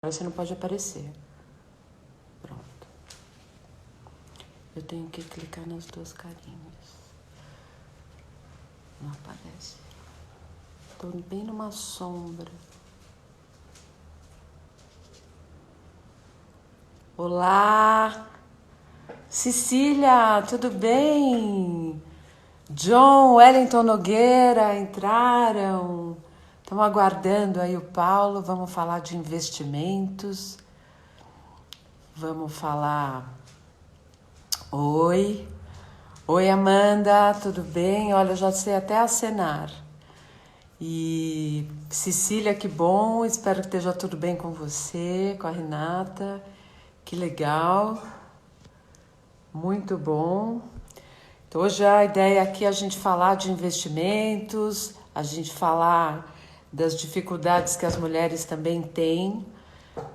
Agora você não pode aparecer. Pronto. Eu tenho que clicar nas duas carinhas. Não aparece. Estou bem numa sombra. Olá! Cecília, tudo bem? John, Wellington Nogueira entraram. Estamos aguardando aí o Paulo. Vamos falar de investimentos. Vamos falar. Oi. Oi, Amanda, tudo bem? Olha, eu já sei até acenar. E Cecília, que bom. Espero que esteja tudo bem com você, com a Renata. Que legal. Muito bom. Então, hoje a ideia aqui é a gente falar de investimentos, a gente falar das dificuldades que as mulheres também têm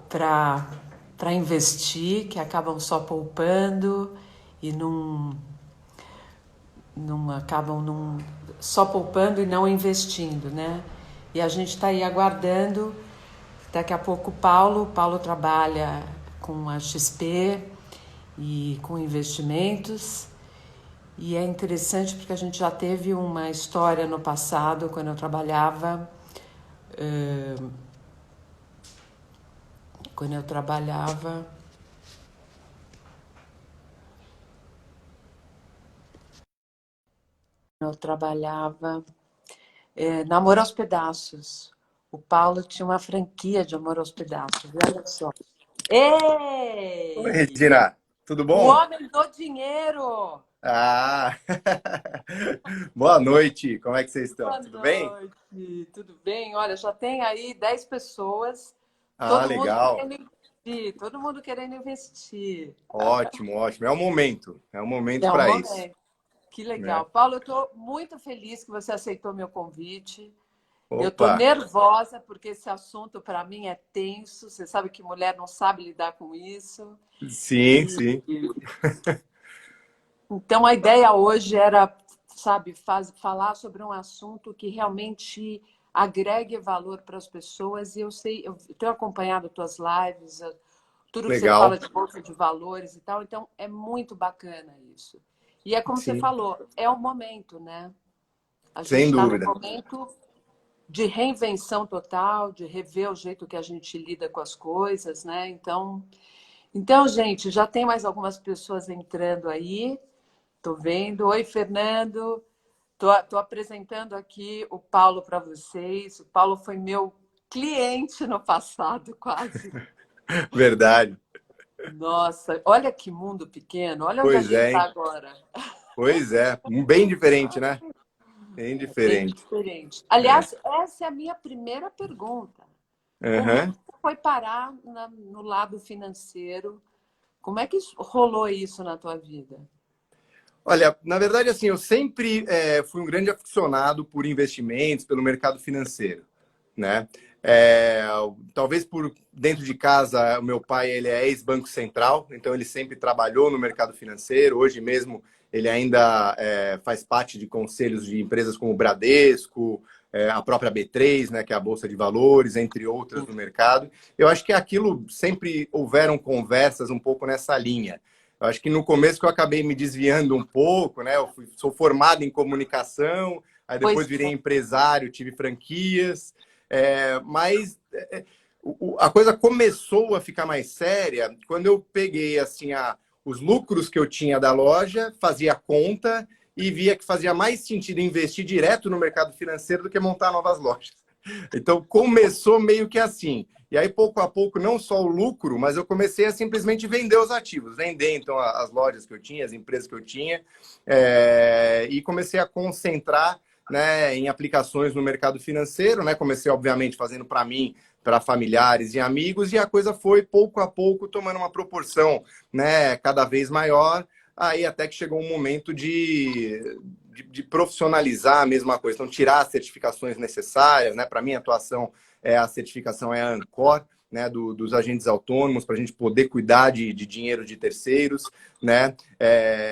para investir, que acabam só poupando e não acabam só poupando e não investindo, né? E a gente está aí aguardando. Daqui a pouco o Paulo trabalha com a XP e com investimentos. E é interessante porque a gente já teve uma história no passado, quando eu trabalhava, eh, quando eu trabalhava, eu trabalhava na Amor aos Pedaços. O Paulo tinha uma franquia de Amor aos Pedaços, olha só. Oi, Ei! Regina, tudo O bom? homem do dinheiro! Ah, boa noite, como é que vocês estão? Boa Tudo bem? noite, tudo bem? Olha, já tem aí 10 pessoas, Ah, todo mundo legal, querendo investir, todo mundo querendo investir. ótimo, ótimo. É o momento É um para isso, momento. Que né? legal. Paulo, eu estou muito feliz que você aceitou meu convite. Eu estou Opa, nervosa porque esse assunto para mim é tenso. Você sabe que mulher não sabe lidar com isso. sim, E sim, então a ideia hoje era, sabe, falar sobre um assunto que realmente agregue valor para as pessoas. E eu sei, eu tenho acompanhado tuas lives, tudo que você fala legal, de bolsa de valores e tal. Então é muito bacana isso. E é como você sim, falou, é o momento, né? A gente sem está num dúvida. momento de reinvenção total, de rever o jeito que a gente lida com as coisas, né? Então, gente, já tem mais algumas pessoas entrando aí. Tô vendo. Oi, Fernando. Tô apresentando aqui o Paulo para vocês. O Paulo foi meu cliente no passado, quase. Verdade, Nossa, olha que mundo pequeno. Olha onde a pois gente é, está hein? agora. Pois é, bem diferente, né? Bem Bem diferente. diferente. É. Aliás, essa é a minha primeira pergunta. Como é que Aham. você foi parar no lado financeiro? Como é que rolou isso na tua vida? Olha, na verdade, assim, eu sempre fui um grande aficionado por investimentos, pelo mercado financeiro, né? É, talvez por dentro de casa, o meu pai ele é ex-banco central, então ele sempre trabalhou no mercado financeiro. Hoje mesmo ele ainda faz parte de conselhos de empresas como o Bradesco, a própria B3, né, que é a Bolsa de Valores, entre outras no mercado. Eu acho que aquilo sempre houveram conversas um pouco nessa linha. Eu acho que no começo que eu acabei me desviando um pouco, né? Sou formado em comunicação, aí depois Pois virei é. empresário, tive franquias, mas a coisa começou a ficar mais séria quando eu peguei assim os lucros que eu tinha da loja, fazia a conta e via que fazia mais sentido investir direto no mercado financeiro do que montar novas lojas. Então começou meio que assim. E aí, pouco a pouco, não só o lucro, mas eu comecei a simplesmente vender os ativos, vender então as lojas que eu tinha, as empresas que eu tinha, e comecei a concentrar, né, em aplicações no mercado financeiro, né? Comecei, obviamente, fazendo para mim, para familiares e amigos, e a coisa foi pouco a pouco tomando uma proporção, né, cada vez maior. Aí até que chegou um momento de profissionalizar a mesma coisa, então tirar as certificações necessárias, né? Para mim, a atuação a certificação é a Ancor, né, dos agentes autônomos, para a gente poder cuidar de dinheiro de terceiros, né?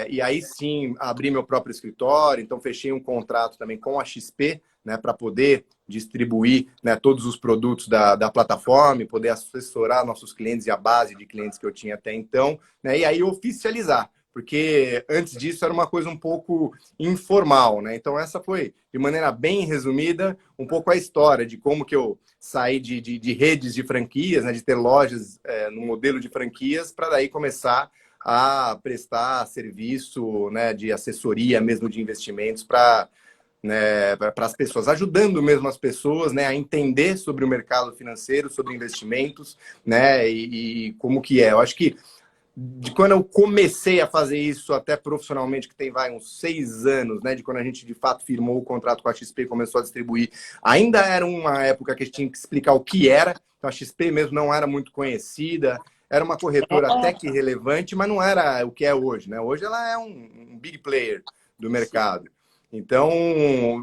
E aí sim abri meu próprio escritório, então fechei um contrato também com a XP, né, para poder distribuir, né, todos os produtos da plataforma e poder assessorar nossos clientes e a base de clientes que eu tinha até então, né, e aí oficializar, porque antes disso era uma coisa um pouco informal, né? Então essa foi, de maneira bem resumida, um pouco a história de como que eu saí de redes de franquias, né, de ter lojas no modelo de franquias, para daí começar a prestar serviço, né, de assessoria mesmo de investimentos para, né, para as pessoas, ajudando mesmo as pessoas, né, a entender sobre o mercado financeiro, sobre investimentos, né, e como que é. Eu acho que de quando eu comecei a fazer isso até profissionalmente, que tem uns 6 anos, né, de quando a gente de fato firmou o contrato com a XP e começou a distribuir, ainda era uma época que a gente tinha que explicar o que era. Então a XP mesmo não era muito conhecida, era uma corretora até que relevante, mas não era o que é hoje, né? Hoje ela é um big player do mercado. Então,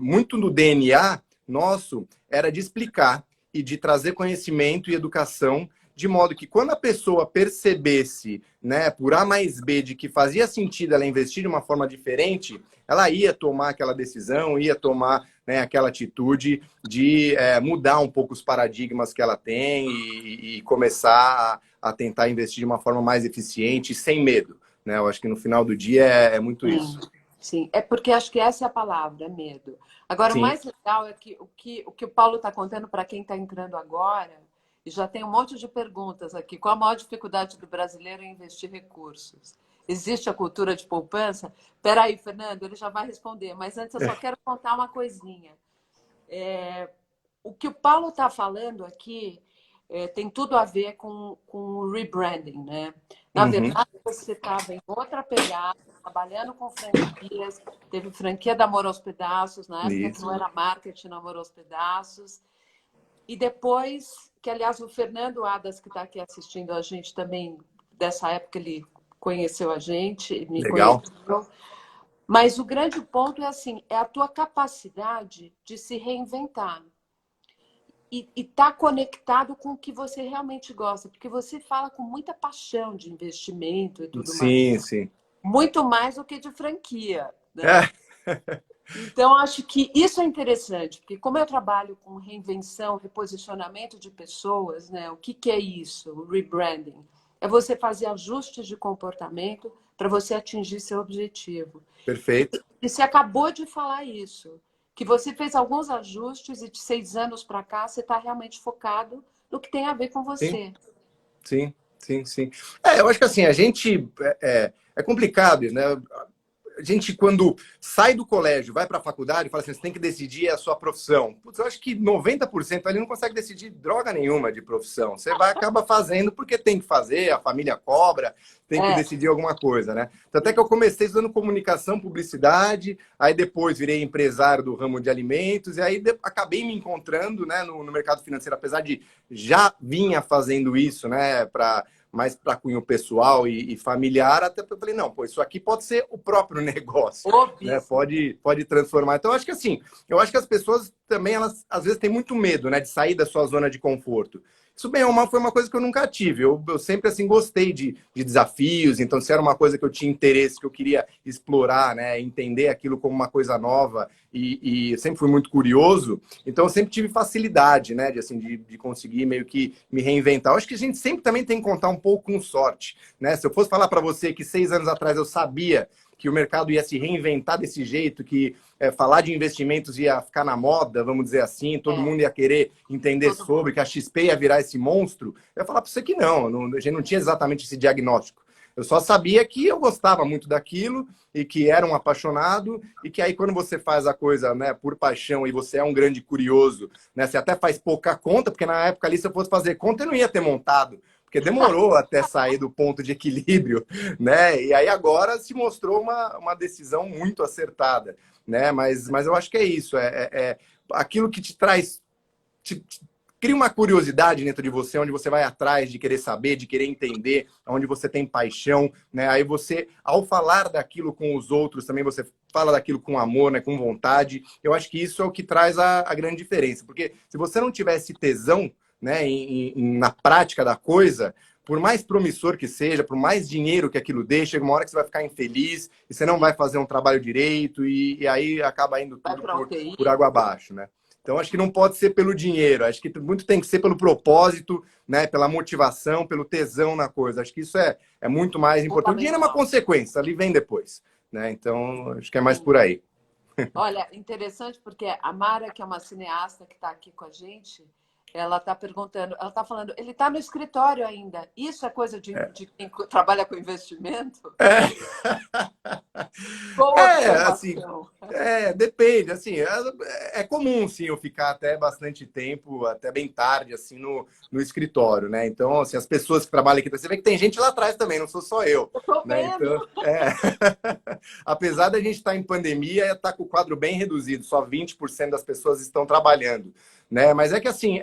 muito do DNA nosso era de explicar e de trazer conhecimento e educação, de modo que quando a pessoa percebesse, né, por A mais B, de que fazia sentido ela investir de uma forma diferente, ela ia tomar aquela decisão, ia tomar, né, aquela atitude de mudar um pouco os paradigmas que ela tem e começar a tentar investir de uma forma mais eficiente, sem medo, né? Eu acho que no final do dia é muito isso. Sim, é porque acho que essa é a palavra, é medo. Agora, o Sim. mais legal é que o que o Paulo está contando para quem está entrando agora, e já tem um monte de perguntas aqui. Qual a maior dificuldade do brasileiro em investir recursos? Existe a cultura de poupança? Espera aí, Fernando, ele já vai responder. Mas antes eu só quero contar uma coisinha. O que o Paulo está falando aqui tem tudo a ver com o rebranding, né? Na verdade, você estava em outra pegada, trabalhando com franquias, teve franquia da Amor aos Pedaços, na época que não era marketing, Amor aos Pedaços. E depois, que aliás o Fernando Adas, que está aqui assistindo a gente também, dessa época ele conheceu a gente, me Legal. conheceu. Mas o grande ponto é assim, é a tua capacidade de se reinventar. E estar conectado com o que você realmente gosta, porque você fala com muita paixão de investimento e tudo mais. Sim. Muito mais do que de franquia, né? Então, acho que isso é interessante, porque como eu trabalho com reinvenção, reposicionamento de pessoas, né? O que é isso? O rebranding. É você fazer ajustes de comportamento para você atingir seu objetivo. Perfeito. E você acabou de falar isso, que você fez alguns ajustes e de 6 anos para cá você está realmente focado no que tem a ver com você. Sim. Eu acho que assim, a gente... É complicado, né? A gente, quando sai do colégio, vai para a faculdade, fala assim, você tem que decidir a sua profissão. Putz, eu acho que 90% ali não consegue decidir droga nenhuma de profissão. Você acaba fazendo porque tem que fazer, a família cobra, tem que decidir alguma coisa, né? Até que eu comecei estudando comunicação, publicidade, aí depois virei empresário do ramo de alimentos, e aí acabei me encontrando, né, no mercado financeiro, apesar de já vinha fazendo isso, né, mais para cunho pessoal e familiar, até eu falei, não, isso aqui pode ser o próprio negócio, né? Pode transformar. Então, acho que assim, eu acho que as pessoas também, elas às vezes têm muito medo, né, de sair da sua zona de conforto. Isso, bem ou mal, foi uma coisa que eu nunca tive. Eu sempre, assim, gostei de desafios. Então, se era uma coisa que eu tinha interesse, que eu queria explorar, né, entender aquilo como uma coisa nova, e eu sempre fui muito curioso, então eu sempre tive facilidade, né, de conseguir meio que me reinventar. Eu acho que a gente sempre também tem que contar um pouco com sorte, né? Se eu fosse falar para você que 6 anos atrás eu sabia que o mercado ia se reinventar desse jeito, que falar de investimentos ia ficar na moda, vamos dizer assim, todo mundo ia querer entender sobre, que a XP ia virar esse monstro, eu ia falar para você que não, a gente não tinha exatamente esse diagnóstico. Eu só sabia que eu gostava muito daquilo e que era um apaixonado, e que aí quando você faz a coisa, né, por paixão, e você é um grande curioso, né, você até faz pouca conta, porque na época ali, se eu fosse fazer conta, eu não ia ter montado, porque demorou até sair do ponto de equilíbrio, né? E aí agora se mostrou uma decisão muito acertada, né? Mas eu acho que é isso, aquilo que te traz, cria uma curiosidade dentro de você, onde você vai atrás de querer saber, de querer entender, onde você tem paixão, né? Aí você, ao falar daquilo com os outros, também você fala daquilo com amor, né? Com vontade. Eu acho que isso é o que traz a grande diferença, porque se você não tivesse tesão, né, na prática da coisa, por mais promissor que seja, por mais dinheiro que aquilo dê, chega uma hora que você vai ficar infeliz e você não vai fazer um trabalho direito e aí acaba indo tudo por água abaixo, né? Então, acho que não pode ser pelo dinheiro, acho que muito tem que ser pelo propósito, né? Pela motivação, pelo tesão na coisa. Acho que isso é muito mais importante. O dinheiro é uma consequência, ali vem depois, né? Então, acho que é mais Sim. por aí. Olha, interessante porque a Mara, que é uma cineasta que está aqui com a gente, ela está perguntando, ela está falando, ele está no escritório ainda. Isso é coisa de quem trabalha com investimento? É. Boa Assim, observação. depende, assim, é comum, sim, eu ficar até bastante tempo, até bem tarde, assim, no escritório, né? Então, assim, as pessoas que trabalham aqui, você vê que tem gente lá atrás também, não sou só eu, Eu estou né? vendo. Então, apesar da gente estar em pandemia, está com o quadro bem reduzido, só 20% das pessoas estão trabalhando, né? Mas é que, assim,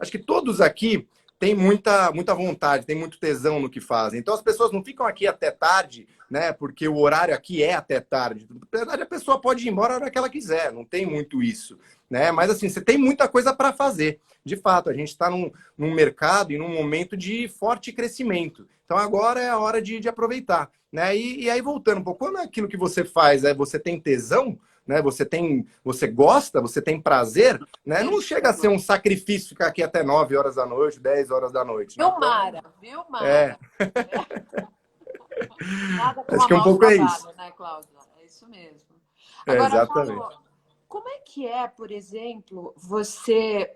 acho que todos aqui têm muita vontade, têm muito tesão no que fazem. Então, as pessoas não ficam aqui até tarde, né? Porque o horário aqui é até tarde. Na verdade, a pessoa pode ir embora a hora que ela quiser, não tem muito isso, né? Mas assim, você tem muita coisa para fazer. De fato, a gente está num mercado e num momento de forte crescimento. Então agora é a hora de aproveitar, né? E aí voltando um pouco, quando aquilo que você faz, você tem tesão, né? Você gosta, você tem prazer, né? Não chega a ser um sacrifício ficar aqui até 9 horas da noite, 10 horas da noite, né? Viu, Então, Mara? Viu, Mara? Nada como acho que é um amar o pouco é isso. trabalho, né, Cláudia? É isso mesmo. Agora, Exatamente. Paulo, como é que é, por exemplo, você...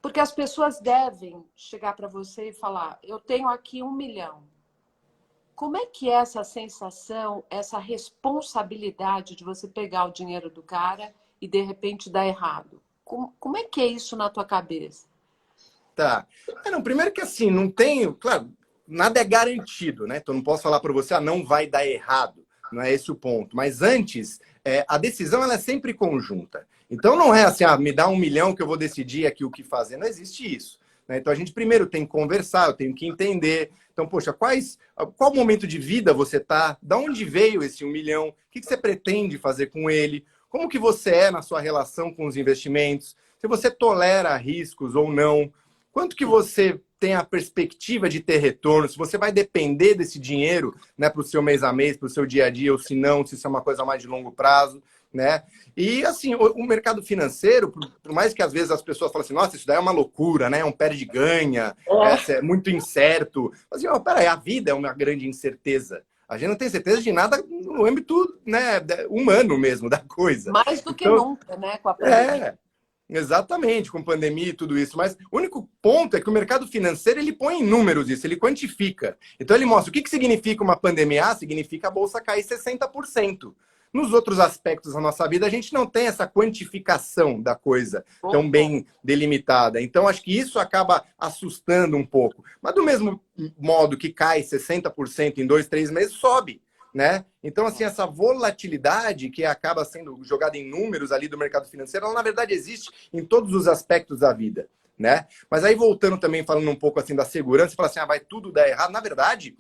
Porque as pessoas devem chegar para você e falar, eu tenho aqui 1 milhão. Como é que é essa sensação, essa responsabilidade de você pegar o dinheiro do cara e, de repente, dar errado? Como é que é isso na tua cabeça? Tá. Não, primeiro que assim, não tenho, claro, nada é garantido, né? Então não posso falar para você, não vai dar errado. Não é esse o ponto. Mas antes, a decisão ela é sempre conjunta. Então não é assim, me dá 1 milhão que eu vou decidir aqui o que fazer. Não existe isso, né? Então a gente primeiro tem que conversar, eu tenho que entender. Então, poxa, qual momento de vida você tá? Da onde veio esse 1 milhão? O que você pretende fazer com ele? Como que você é na sua relação com os investimentos? Se você tolera riscos ou não? Quanto que você tem a perspectiva de ter retorno? Se você vai depender desse dinheiro, né, para o seu mês a mês, para o seu dia a dia, ou se não, se isso é uma coisa mais de longo prazo, né? E assim, o mercado financeiro, por mais que às vezes as pessoas falem assim, nossa, isso daí é uma loucura, né? É um perde-ganha, é muito incerto. Mas assim, peraí, a vida é uma grande incerteza. A gente não tem certeza de nada no âmbito, né, humano mesmo da coisa. Mais do que Então, nunca, né, com a pandemia. é, exatamente, com pandemia e tudo isso. Mas o único ponto é que o mercado financeiro ele põe em números isso, ele quantifica. Então ele mostra o que significa uma pandemia. Significa a bolsa cair 60%. Nos outros aspectos da nossa vida, a gente não tem essa quantificação da coisa tão bem delimitada. Então, acho que isso acaba assustando um pouco. Mas do mesmo modo que cai 60% em 2, 3 meses, sobe, né? Então, assim, essa volatilidade que acaba sendo jogada em números ali do mercado financeiro, ela, na verdade, existe em todos os aspectos da vida, né? Mas aí, voltando também, falando um pouco, assim, da segurança, fala assim, vai tudo dar errado. Na verdade,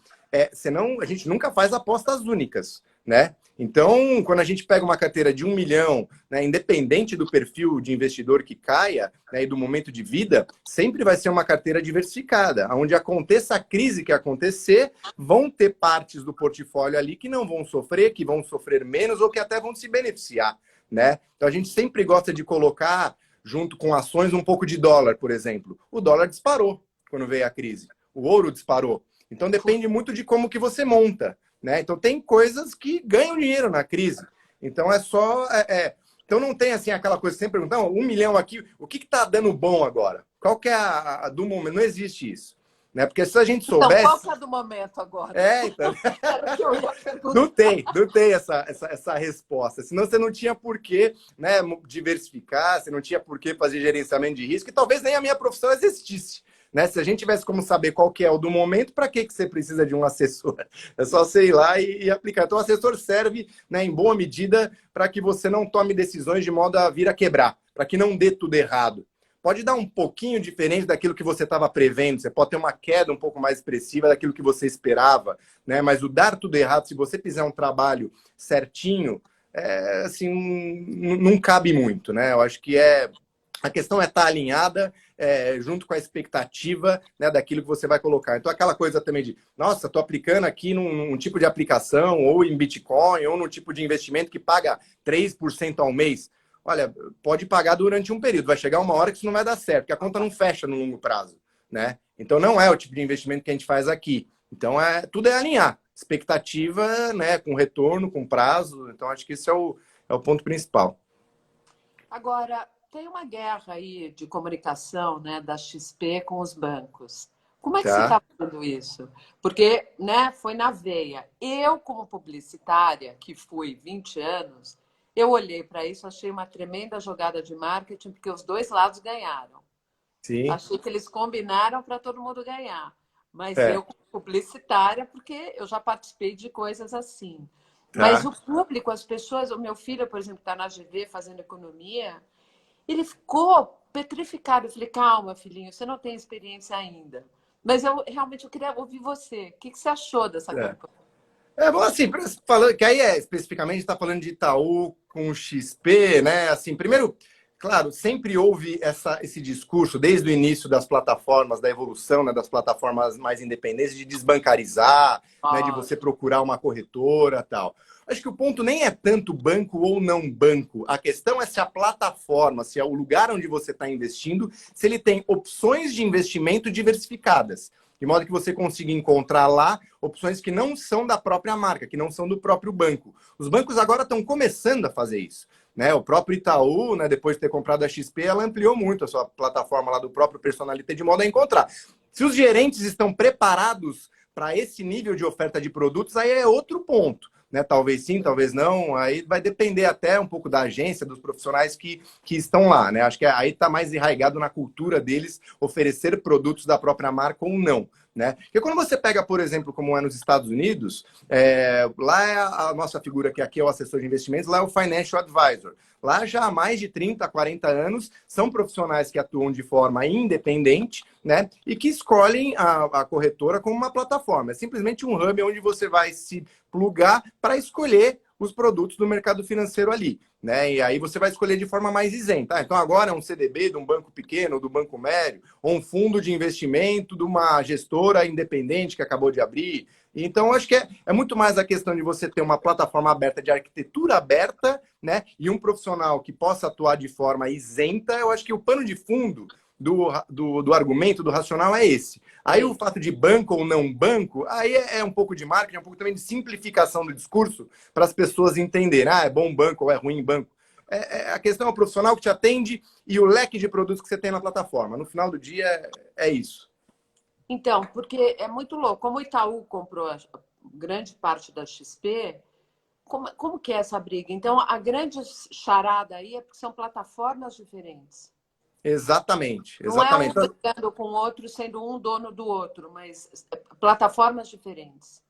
senão a gente nunca faz apostas únicas, né? Então, quando a gente pega uma carteira de 1 milhão, né, independente do perfil de investidor que caia, né, e do momento de vida, sempre vai ser uma carteira diversificada. Onde aconteça a crise que acontecer, vão ter partes do portfólio ali que não vão sofrer, que vão sofrer menos ou que até vão se beneficiar, né? Então, a gente sempre gosta de colocar, junto com ações, um pouco de dólar, por exemplo. O dólar disparou quando veio a crise. O ouro disparou. Então, depende muito de como que você monta, né? Então, tem coisas que ganham dinheiro na crise. Então, é só... Então, não tem, assim, aquela coisa, sempre perguntar, 1 milhão aqui, o que está dando bom agora? Qual que é a do momento? Não existe isso, né? Porque se a gente Então, soubesse... qual que é a do momento agora? Então... Era o que eu ia perguntar. Não tem essa resposta. Senão você não tinha por que, né, diversificar, você não tinha por que fazer gerenciamento de risco, e talvez nem a minha profissão existisse. Né? Se a gente tivesse como saber qual que é o do momento, para que você precisa de um assessor? É só você ir lá e aplicar. Então, o assessor serve, né, em boa medida para que você não tome decisões de modo a vir a quebrar, para que não dê tudo errado. Pode dar um pouquinho diferente daquilo que você estava prevendo. Você pode ter uma queda um pouco mais expressiva daquilo que você esperava, né? Mas o dar tudo errado, se você fizer um trabalho certinho, assim, não cabe muito, né? Eu acho que a questão é estar alinhada junto com a expectativa, né, daquilo que você vai colocar. Então, aquela coisa também de, nossa, estou aplicando aqui num tipo de aplicação, ou em Bitcoin, ou num tipo de investimento que paga 3% ao mês. olha, pode pagar durante um período, vai chegar uma hora que isso não vai dar certo, porque a conta não fecha no longo prazo, né? Então não é o tipo de investimento que a gente faz aqui. Então tudo é alinhar expectativa, né, com retorno, com prazo. Então acho que esse é o ponto principal. Agora, tem uma guerra aí de comunicação, né, da XP com os bancos. Como é que você Tá? está vendo isso? Porque, né, foi na veia. Eu, como publicitária, que fui 20 anos, eu olhei para isso, achei uma tremenda jogada de marketing, porque os dois lados ganharam. Sim. Achei que eles combinaram para todo mundo ganhar. Mas eu, É. como publicitária, porque eu já participei de coisas assim. Mas Tá. o público, as pessoas, o meu filho, por exemplo, está na GV fazendo economia, ele ficou petrificado. Eu falei, calma, filhinho, você não tem experiência ainda. Mas eu realmente eu queria ouvir você. O que você achou dessa É. campanha? Bom, assim, falando que aí especificamente está falando de Itaú com XP, né? Assim, primeiro, claro, sempre houve esse discurso desde o início das plataformas, da evolução, né, das plataformas mais independentes, de desbancarizar, né, de você procurar uma corretora, tal. Acho que o ponto nem é tanto banco ou não banco. A questão é se a plataforma, se é o lugar onde você está investindo, se ele tem opções de investimento diversificadas. De modo que você consiga encontrar lá opções que não são da própria marca, que não são do próprio banco. Os bancos agora estão começando a fazer isso. Né? O próprio Itaú, né, depois de ter comprado a XP, ela ampliou muito a sua plataforma lá do próprio Personalité, de modo a encontrar. Se os gerentes estão preparados para esse nível de oferta de produtos, aí é outro ponto. Né? Talvez sim, talvez não. Aí vai depender até um pouco da agência, dos profissionais que estão lá. Né? Acho que aí está mais enraizado na cultura deles oferecer produtos da própria marca ou não. Né? Porque quando você pega, por exemplo, como é nos Estados Unidos, lá é a nossa figura, que aqui é o assessor de investimentos, lá é o Financial Advisor. Lá já há mais de 30, 40 anos, são profissionais que atuam de forma independente, né? E que escolhem a corretora como uma plataforma. É simplesmente um hub onde você vai se plugar para escolher os produtos do mercado financeiro ali. Né? E aí você vai escolher de forma mais isenta. Então agora é um CDB de um banco pequeno, do banco médio, ou um fundo de investimento de uma gestora independente que acabou de abrir. Então, acho que é muito mais a questão de você ter uma plataforma aberta, de arquitetura aberta, né? E um profissional que possa atuar de forma isenta. Eu acho que o pano de fundo do argumento, do racional é esse. Aí o fato de banco ou não banco, aí é um pouco de marketing, é um pouco também de simplificação do discurso para as pessoas entenderem, é bom banco ou é ruim banco. A questão é o profissional que te atende e o leque de produtos que você tem na plataforma. No final do dia, é isso. Então, porque é muito louco. Como o Itaú comprou a grande parte da XP, como que é essa briga? Então, a grande charada aí é porque são plataformas diferentes. Exatamente, Não é um exatamente. brigando com o outro, sendo um dono do outro, mas plataformas diferentes.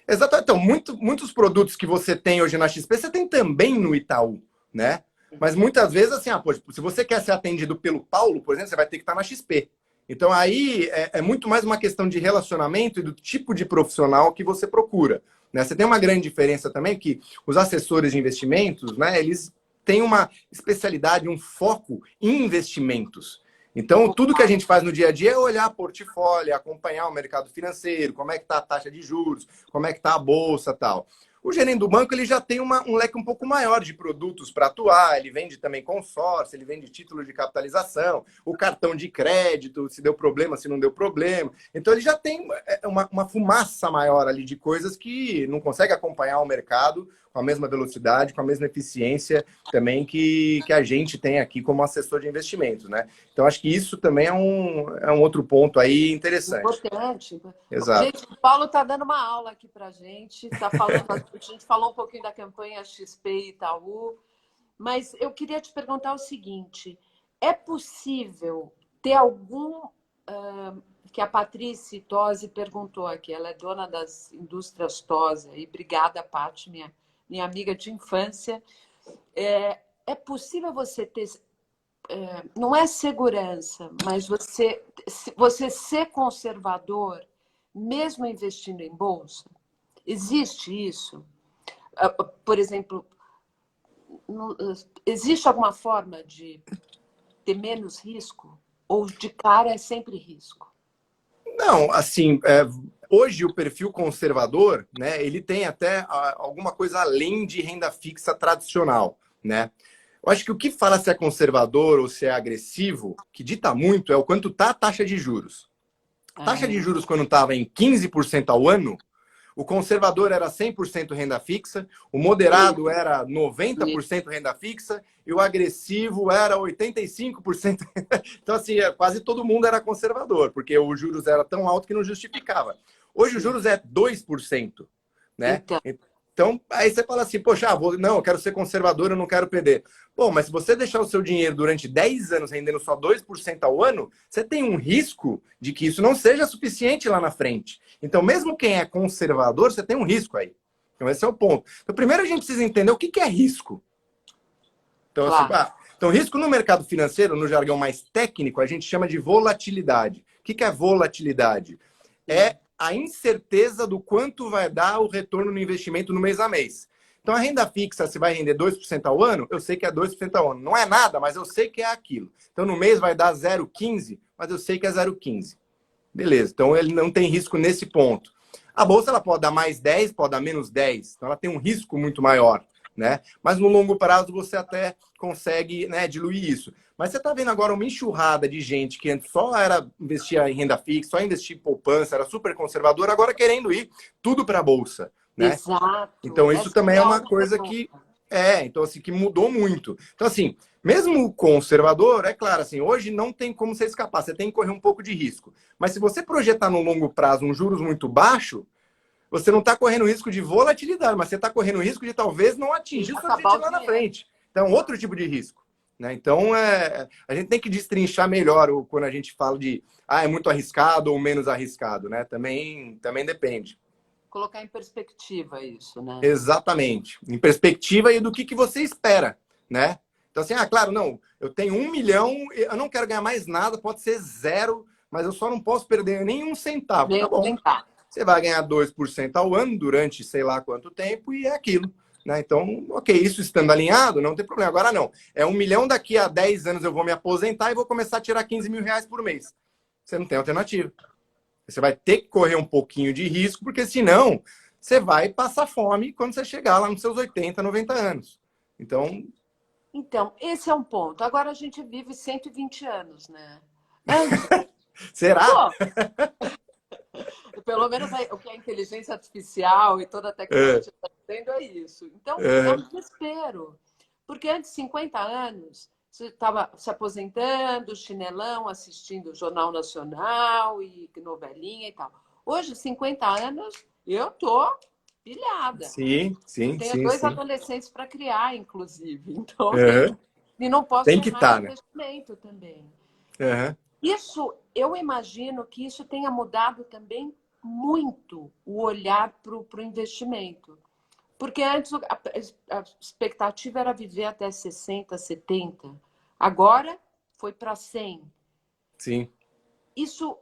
Exatamente. Então, muitos produtos que você tem hoje na XP, você tem também no Itaú, né? Mas muitas vezes, assim, pô, se você quer ser atendido pelo Paulo, por exemplo, você vai ter que estar na XP. Então, aí é muito mais uma questão de relacionamento e do tipo de profissional que você procura. Né? Você tem uma grande diferença também que os assessores de investimentos, né, eles têm uma especialidade, um foco em investimentos. Então, tudo que a gente faz no dia a dia é olhar portfólio, acompanhar o mercado financeiro, como é que está a taxa de juros, como é que está a bolsa, tal. O gerente do banco ele já tem um leque um pouco maior de produtos para atuar, ele vende também consórcio, ele vende título de capitalização, o cartão de crédito, se deu problema, se não deu problema. Então ele já tem uma fumaça maior ali de coisas que não consegue acompanhar o mercado com a mesma velocidade, com a mesma eficiência também que a gente tem aqui como assessor de investimentos, né? Então acho que isso também é um outro ponto aí interessante. Importante. Exato. Gente, o Paulo está dando uma aula aqui para a gente. A gente falou um pouquinho da campanha XP e Itaú, mas eu queria te perguntar o seguinte: é possível ter algum que a Patrícia Tosi perguntou aqui? Ela é dona das indústrias Tosi, e obrigada, Paty, minha amiga de infância. É possível você ter não é segurança, mas você ser conservador, mesmo investindo em bolsa? Existe isso? Por exemplo, existe alguma forma de ter menos risco? Ou de cara é sempre risco? Não, assim, hoje o perfil conservador, né, ele tem até alguma coisa além de renda fixa tradicional, né? Eu acho que o que fala se é conservador ou se é agressivo, que dita muito, é o quanto tá a taxa de juros. A taxa de juros, quando estava em 15% ao ano, o conservador era 100% renda fixa, o moderado era 90% renda fixa e o agressivo era 85%. Então, assim, quase todo mundo era conservador, porque os juros era tão alto que não justificava. Hoje, os juros é 2%, né? Então, aí você fala assim, poxa, não, eu quero ser conservador, eu não quero perder. Bom, mas se você deixar o seu dinheiro durante 10 anos rendendo só 2% ao ano, você tem um risco de que isso não seja suficiente lá na frente. Então, mesmo quem é conservador, você tem um risco aí. Então, esse é o ponto. Então, primeiro a gente precisa entender o que é risco. Então, Claro. assim, então, risco no mercado financeiro, no jargão mais técnico, a gente chama de volatilidade. O que é volatilidade? É a incerteza do quanto vai dar o retorno no investimento no mês a mês. Então, a renda fixa, se vai render 2% ao ano, eu sei que é 2% ao ano. Não é nada, mas eu sei que é aquilo. Então, no mês vai dar 0,15, mas eu sei que é 0,15. Beleza, então ele não tem risco nesse ponto. A bolsa ela pode dar mais 10, pode dar menos 10. Então, ela tem um risco muito maior, né? Mas no longo prazo você até consegue, né, diluir isso. Mas você está vendo agora uma enxurrada de gente que antes só era investia em renda fixa, só investia em poupança, era super conservador, agora querendo ir tudo para a bolsa, né? Exato. Então isso Essa também é é a uma outra coisa ponta. então assim, que mudou muito. Então assim, mesmo o conservador, é claro, assim, hoje não tem como você escapar, você tem que correr um pouco de risco. Mas se você projetar no longo prazo um juros muito baixo, você não está correndo risco de volatilidade, mas você está correndo risco de talvez não E atingir o seu acabar objetivo o lá na dinheiro. frente. Então, outro tipo de risco. Né? Então, a gente tem que destrinchar melhor quando a gente fala de é muito arriscado ou menos arriscado. Né? Também depende. Colocar em perspectiva isso, né? Exatamente. Em perspectiva e do que você espera. Né? Então, assim, claro, não, eu tenho 1 milhão, eu não quero ganhar mais nada, pode ser zero, mas eu só não posso perder nenhum centavo. Nem Tá bom. tentar. Você vai ganhar 2% ao ano durante sei lá quanto tempo e é aquilo. Né? Então, ok, isso estando alinhado, não tem problema. Agora não. É 1 milhão, daqui a 10 anos eu vou me aposentar e vou começar a tirar 15 mil reais por mês. Você não tem alternativa. Você vai ter que correr um pouquinho de risco, porque senão você vai passar fome quando você chegar lá nos seus 80, 90 anos. Então, esse é um ponto. Agora a gente vive 120 anos, né? Antes, Será? pô, pelo menos o que a inteligência artificial e toda a É, tecnologia está fazendo é isso. Então, é um é, desespero. Porque antes de 50 anos, você estava se aposentando, chinelão, assistindo o Jornal Nacional e novelinha e tal. Hoje, 50 anos, eu tô pilhada. sim, Eu sim, tenho sim, dois sim. adolescentes para criar, inclusive. Então, Uhum. e não posso Tem que errar no estar, né? investimento também. Uhum. Isso, eu imagino que isso tenha mudado também muito o olhar para o investimento. Porque antes a expectativa era viver até 60, 70. Agora foi para 100. Sim. Isso,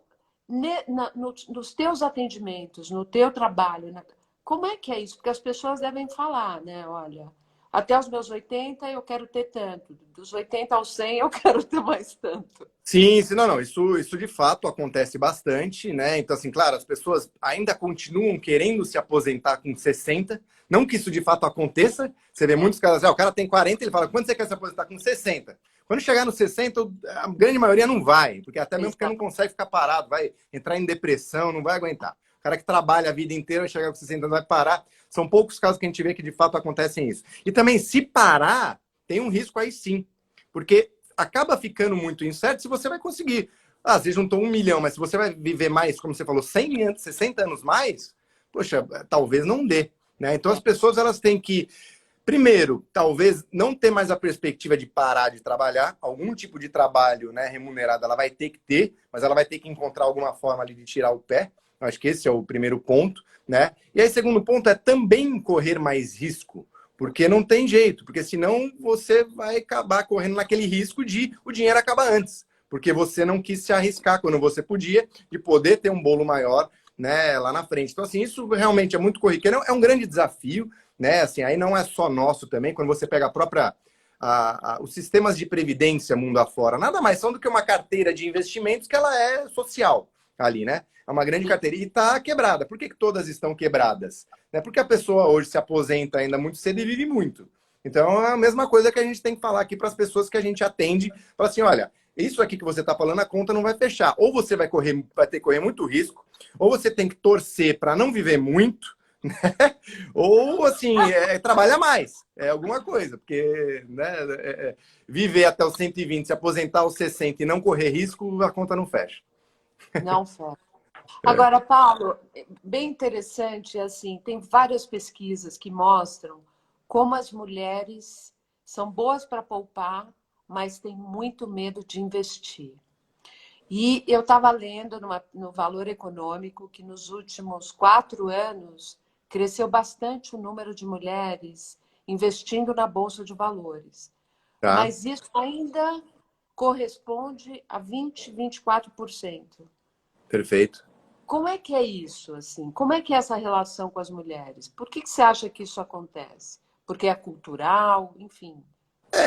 nos teus atendimentos, no teu trabalho, como é que é isso? Porque as pessoas devem falar, né? Olha, até os meus 80 eu quero ter tanto. Dos 80 aos 100 eu quero ter mais tanto. Sim, não, isso de fato acontece bastante, né? Então, assim, claro, as pessoas ainda continuam querendo se aposentar com 60, não que isso de fato aconteça. Você vê muitos caras, o cara tem 40, ele fala, quando você quer se aposentar com 60? Quando chegar nos 60, a grande maioria não vai, porque até mesmo porque não consegue ficar parado, vai entrar em depressão, não vai aguentar. O cara que trabalha a vida inteira, chegar com 60 anos, vai parar. São poucos casos que a gente vê que de fato acontecem isso. E também, se parar, tem um risco aí sim, porque acaba ficando muito incerto se você vai conseguir. Você juntou 1 milhão, mas se você vai viver mais, como você falou, 100 anos, 60 anos mais, poxa, talvez não dê. Né? Então as pessoas elas têm que, primeiro, talvez não ter mais a perspectiva de parar de trabalhar, algum tipo de trabalho, né, remunerado ela vai ter que ter, mas ela vai ter que encontrar alguma forma ali de tirar o pé. Acho que esse é o primeiro ponto. Né? E aí, segundo ponto, é também correr mais risco. Porque não tem jeito, porque senão você vai acabar correndo naquele risco de o dinheiro acabar antes. Porque você não quis se arriscar quando você podia, de poder ter um bolo maior, né, lá na frente. Então, assim, isso realmente é muito corriqueiro, é um grande desafio, né? Assim, aí não é só nosso também, quando você pega a própria. Os sistemas de previdência mundo afora, nada mais são do que uma carteira de investimentos que ela é social ali, né? É uma grande carteira e está quebrada. Por que todas estão quebradas? Porque a pessoa hoje se aposenta ainda muito cedo e vive muito. Então é a mesma coisa que a gente tem que falar aqui para as pessoas que a gente atende. Fala assim, olha, isso aqui que você está falando, a conta não vai fechar. Ou você vai ter que correr muito risco, ou você tem que torcer para não viver muito, né? Ou assim, trabalha mais. É alguma coisa, porque né, viver até os 120, se aposentar aos 60 e não correr risco, a conta não fecha. Não foi. Agora, Paulo, bem interessante, assim, tem várias pesquisas que mostram como as mulheres são boas para poupar, mas têm muito medo de investir. E eu estava lendo no Valor Econômico que nos últimos 4 anos cresceu bastante o número de mulheres investindo na Bolsa de Valores. Tá? Mas isso ainda corresponde a 20, 24%. Perfeito. Como é que é isso, assim? Como é que é essa relação com as mulheres? Por que você acha que isso acontece? Porque é cultural, enfim.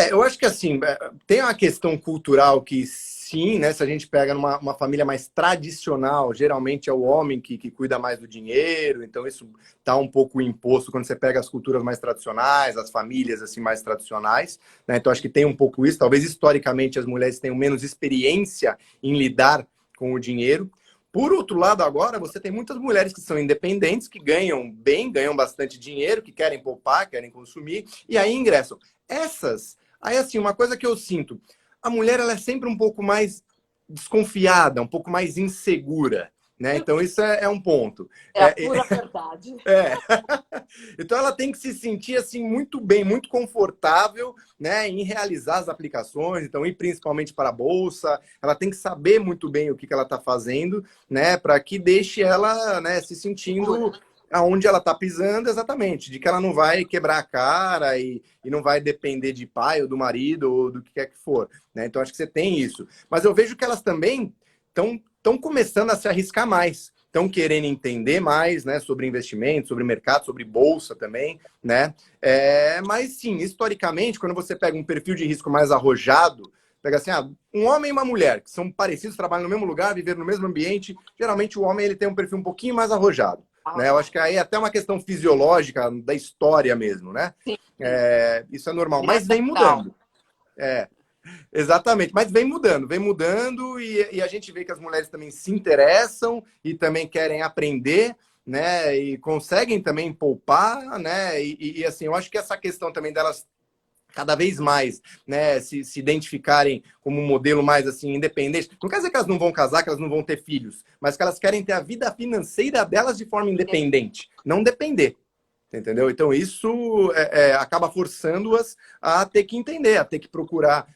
Eu acho que assim, tem uma questão cultural que sim, né? Se a gente pega numa uma família mais tradicional, geralmente é o homem que cuida mais do dinheiro, então isso tá um pouco imposto quando você pega as culturas mais tradicionais, as famílias assim mais tradicionais, né? Então acho que tem um pouco isso, talvez historicamente as mulheres tenham menos experiência em lidar com o dinheiro. Por outro lado, agora você tem muitas mulheres que são independentes, que ganham bem, ganham bastante dinheiro, que querem poupar, querem consumir, e aí ingressam. Aí assim, uma coisa que eu sinto, a mulher ela é sempre um pouco mais desconfiada, um pouco mais insegura, né? Então isso é um ponto. É a pura verdade. É. Então ela tem que se sentir assim muito bem, muito confortável, né, em realizar as aplicações, então ir principalmente para a bolsa, ela tem que saber muito bem o que ela está fazendo, né, para que deixe ela, né, se sentindo Segura. aonde ela está pisando exatamente, de que ela não vai quebrar a cara e não vai depender de pai ou do marido ou do que quer que for, né? Então acho que você tem isso. Mas eu vejo que elas também estão começando a se arriscar mais, estão querendo entender mais, né, sobre investimento, sobre mercado, sobre bolsa também, né? Mas sim, historicamente, quando você pega um perfil de risco mais arrojado, pega assim, um homem e uma mulher que são parecidos, trabalham no mesmo lugar, viveram no mesmo ambiente, geralmente o homem ele tem um perfil um pouquinho mais arrojado, né? Eu acho que aí é até uma questão fisiológica da história mesmo, né? Sim, sim. Isso é normal, mas vem Neandertal. mudando. É, exatamente, mas vem mudando e a gente vê que as mulheres também se interessam e também querem aprender, né? E conseguem também poupar, né? Assim, eu acho que essa questão também delas cada vez mais, né, se identificarem como um modelo mais assim independente. Não quer dizer que elas não vão casar, que elas não vão ter filhos, mas que elas querem ter a vida financeira delas de forma independente, não depender. Entendeu? Então, isso acaba forçando-as a ter que entender, a ter que procurar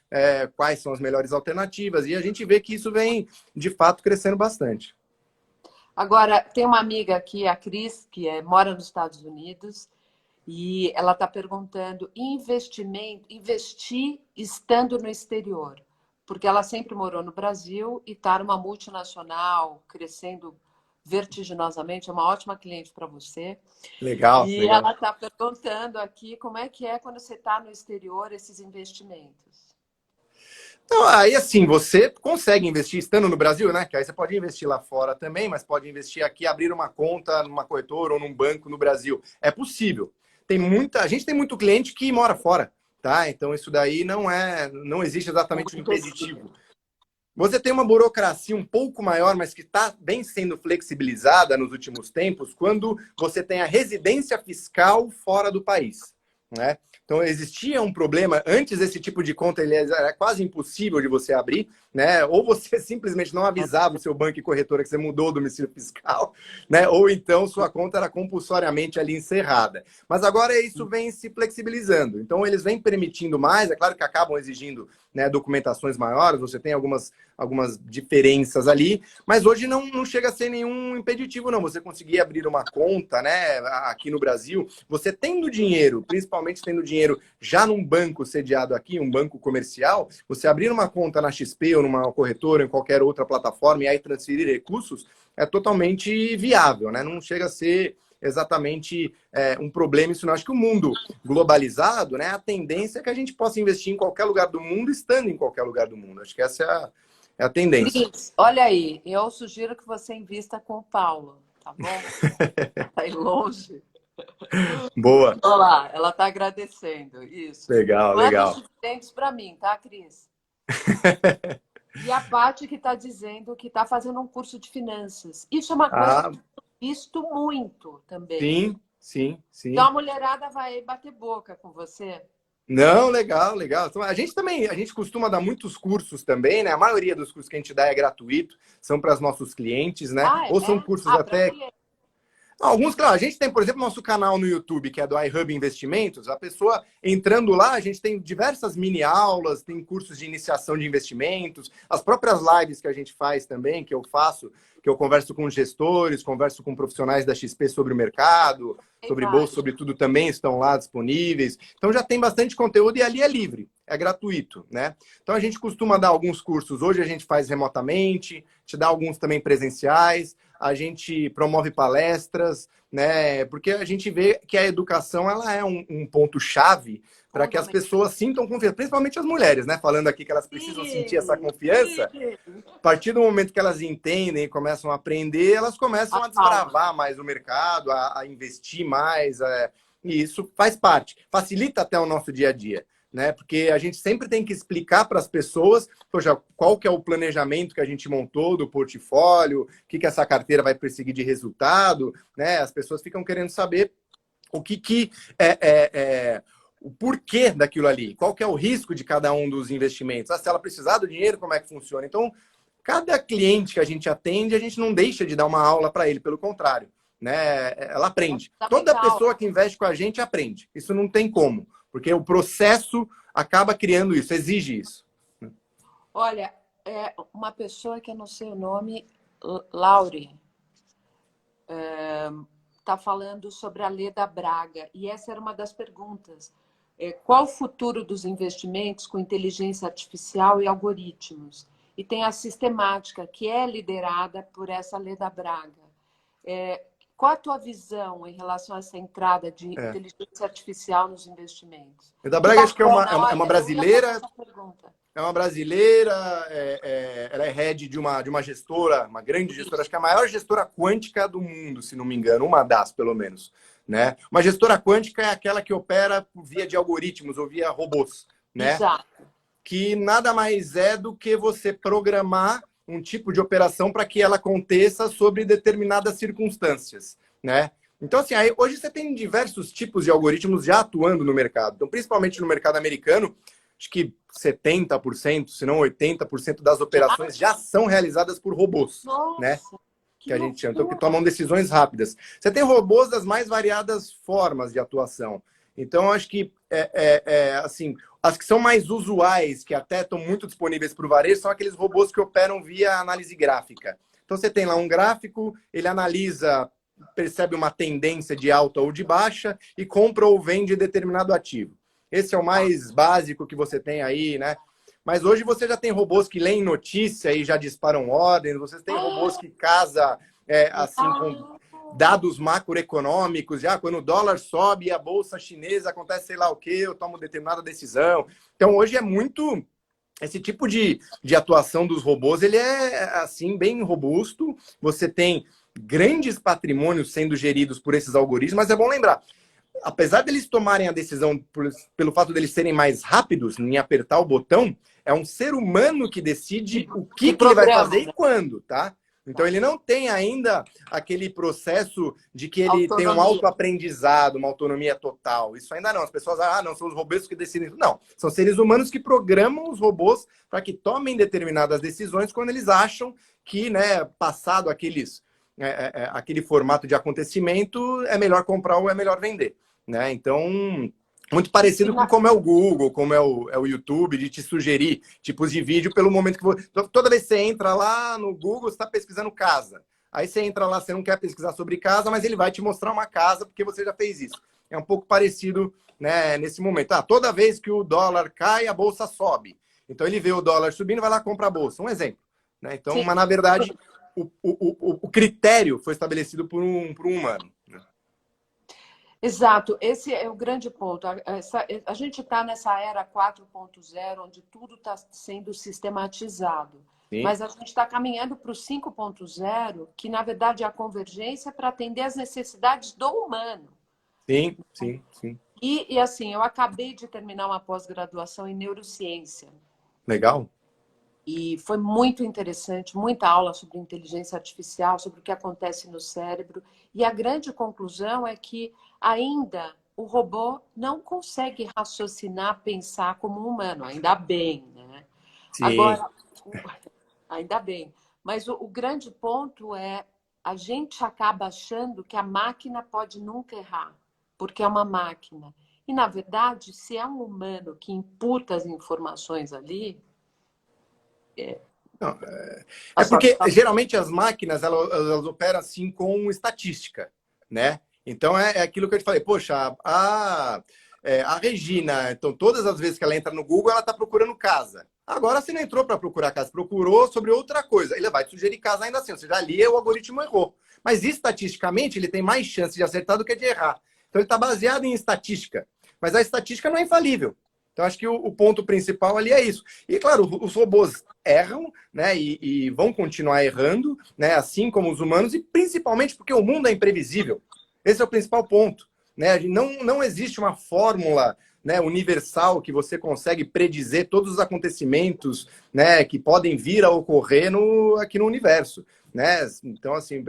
quais são as melhores alternativas. E a gente vê que isso vem, de fato, crescendo bastante. Agora, tem uma amiga aqui, a Cris, que mora nos Estados Unidos, e ela está perguntando investir estando no exterior, porque ela sempre morou no Brasil e está numa multinacional, crescendo vertiginosamente, é uma ótima cliente para você. Legal, E legal. ela está perguntando aqui como é que é quando você está no exterior, esses investimentos. Então, aí, assim, você consegue investir estando no Brasil, né? Que aí você pode investir lá fora também, mas pode investir aqui, abrir uma conta numa corretora ou num banco no Brasil. É possível. A gente tem muito cliente que mora fora, tá? Então isso daí não existe É exatamente um muito possível. impeditivo. Você tem uma burocracia um pouco maior, mas que está bem sendo flexibilizada nos últimos tempos, quando você tem a residência fiscal fora do país, né? Então, existia um problema, antes esse tipo de conta ele era quase impossível de você abrir, né? Ou você simplesmente não avisava o seu banco e corretora que você mudou o domicílio fiscal, né? Ou então sua conta era compulsoriamente ali encerrada. Mas agora isso vem se flexibilizando. Então, eles vêm permitindo mais, é claro que acabam exigindo, né, documentações maiores, você tem algumas diferenças ali, mas hoje não chega a ser nenhum impeditivo, não. Você conseguir abrir uma conta, né, aqui no Brasil, você tendo dinheiro, principalmente tendo dinheiro já num banco sediado aqui, um banco comercial, você abrir uma conta na XP ou numa corretora, em qualquer outra plataforma e aí transferir recursos, é totalmente viável, né? Não chega a ser exatamente um problema. Isso não. Acho que o mundo globalizado, né, a tendência é que a gente possa investir em qualquer lugar do mundo, estando em qualquer lugar do mundo. Acho que essa é a tendência. Cris, olha aí, eu sugiro que você invista com o Paulo, tá bom? Tá aí longe. Boa. Olha lá, ela está agradecendo. Isso. Legal, Manda os legal. dividendos para mim, tá, Cris? E a Paty que está dizendo que está fazendo um curso de finanças. Isso é uma coisa Ah, que eu tenho visto muito também. sim, sim, Então sim. a mulherada vai bater boca com você. Não, legal, legal. Então, a gente também, a gente costuma dar muitos cursos também, né? A maioria dos cursos que a gente dá é gratuito, são para os nossos clientes, né? Ah, Ou são é? cursos Ah, para até. cliente. Alguns, claro, a gente tem, por exemplo, nosso canal no YouTube, que é do iHub Investimentos. A pessoa entrando lá, a gente tem diversas mini aulas, tem cursos de iniciação de investimentos, as próprias lives que a gente faz também, que eu faço, que eu converso com gestores, converso com profissionais da XP sobre o mercado, Tem sobre bolsa, vários. sobre tudo também estão lá disponíveis. Então já tem bastante conteúdo e ali é livre, é gratuito, né? Então a gente costuma dar alguns cursos, hoje a gente faz remotamente, te dá alguns também presenciais, a gente promove palestras, né? Porque a gente vê que a educação ela é um ponto-chave para que as Fundamental. pessoas sintam confiança, principalmente as mulheres, né? Falando aqui que elas precisam sentir essa Sim, confiança. sim. A partir do momento que elas entendem e começam a aprender, elas começam a Acalma. desbravar mais o mercado, a investir mais, e isso faz parte, facilita até o nosso dia a dia, né? Porque a gente sempre tem que explicar para as pessoas, poxa, qual que é o planejamento que a gente montou do portfólio, o que essa carteira vai perseguir de resultado, né? As pessoas ficam querendo saber o que o porquê daquilo ali, qual que é o risco de cada um dos investimentos. Ah, se ela precisar do dinheiro, como é que funciona? Então, cada cliente que a gente atende, a gente não deixa de dar uma aula para ele, pelo contrário, né? Ela É aprende. Toda fundamental. pessoa que investe com a gente aprende. Isso não tem como, porque o processo acaba criando isso, exige isso. Olha, uma pessoa que eu não sei o nome, Laure, está falando sobre a Leda Braga. E essa era uma das perguntas. Qual o futuro dos investimentos com inteligência artificial e algoritmos? E tem a sistemática, que é liderada por essa Leda Braga. Qual a tua visão em relação a essa entrada de É. inteligência artificial nos investimentos? Eda Que Braga, acho que bacana, é uma olha, eu ia fazer brasileira. essa pergunta. É uma brasileira, ela é head de uma gestora, uma grande gestora, acho que é a maior gestora quântica do mundo, se não me engano, uma das, pelo menos. Né? Uma gestora quântica é aquela que opera por via de algoritmos ou via robôs, né? Exato. Que nada mais é do que você programar um tipo de operação para que ela aconteça sobre determinadas circunstâncias, né? Então, assim, aí, hoje você tem diversos tipos de algoritmos já atuando no mercado. Então, principalmente no mercado americano, acho que 70%, se não 80% das Já? operações já são realizadas por robôs, né? Nossa, que Que a gente chama, então, que loucura! tomam decisões rápidas. Você tem robôs das mais variadas formas de atuação. Então, acho que, assim, as que são mais usuais, que até estão muito disponíveis para o varejo, são aqueles robôs que operam via análise gráfica. Então, você tem lá um gráfico, ele analisa, percebe uma tendência de alta ou de baixa e compra ou vende determinado ativo. Esse é o Tá. mais básico que você tem aí, né? Mas hoje você já tem robôs que leem notícia e já disparam ordens, você tem robôs que casa assim com Ah, dados macroeconômicos, já quando o dólar sobe e a bolsa chinesa acontece sei lá o que, eu tomo determinada decisão. Então hoje é muito esse tipo de atuação dos robôs, ele é assim bem robusto. Você tem grandes patrimônios sendo geridos por esses algoritmos, mas é bom lembrar, apesar deles tomarem a decisão pelo fato deles serem mais rápidos em apertar o botão, é um ser humano que decide o que que ele vai programa, fazer e né? quando, tá? Então Tá. ele não tem ainda aquele processo de que ele tem um Autonomia. autoaprendizado, uma autonomia total. Isso ainda não. As pessoas, não, são os robôs que decidem. Não, são seres humanos que programam os robôs para que tomem determinadas decisões quando eles acham que, né, passado aquele formato de acontecimento, é melhor comprar ou é melhor vender. Né? Então, muito E parecido com na- como é o Google, como é o YouTube, de te sugerir tipos de vídeo pelo momento que você. Toda vez que você entra lá no Google, você está pesquisando casa. Aí você entra lá, você não quer pesquisar sobre casa, mas ele vai te mostrar uma casa porque você já fez isso. É um pouco parecido, né, nesse momento. Toda vez que o dólar cai, a bolsa sobe. Então ele vê o dólar subindo, vai lá comprar a bolsa. Um exemplo. Né? Então, Sim, mas na verdade, o critério foi estabelecido por um humano. Né? exato. Esse é o grande ponto. A gente está nessa era 4.0, onde tudo está sendo sistematizado. Sim. Mas a gente está caminhando para o 5.0, que na verdade é a convergência para atender às necessidades do humano. Sim, sim, sim. E assim, eu acabei de terminar uma pós-graduação em neurociência. Legal. E foi muito interessante, muita aula sobre inteligência artificial, sobre o que acontece no cérebro. E a grande conclusão é que ainda o robô não consegue raciocinar, pensar como um humano, ainda bem, né? Sim. Agora, ainda bem. Mas o grande ponto é a gente acaba achando que a máquina pode nunca errar, porque é uma máquina. E, na verdade, se é um humano que imputa as informações ali, Não, a é sua porque geralmente as máquinas elas operam assim com estatística, né? Então é aquilo que eu te falei, poxa, a Regina, então todas as vezes que ela entra no Google, ela está procurando casa. Agora você não entrou para procurar casa, procurou sobre outra coisa. Ele vai te sugerir casa ainda assim, ou seja, ali o algoritmo errou. Mas estatisticamente ele tem mais chance de acertar do que de errar. Então ele está baseado em estatística. Mas a estatística não é infalível. Então acho que o ponto principal ali é isso. E claro, os robôs erram, né, e vão continuar errando, né, assim como os humanos, e principalmente porque o mundo é imprevisível. Esse é o principal ponto. Né? Não existe uma fórmula, né, universal que você consegue predizer todos os acontecimentos, né, que podem vir a ocorrer aqui no universo. Né? Então, assim,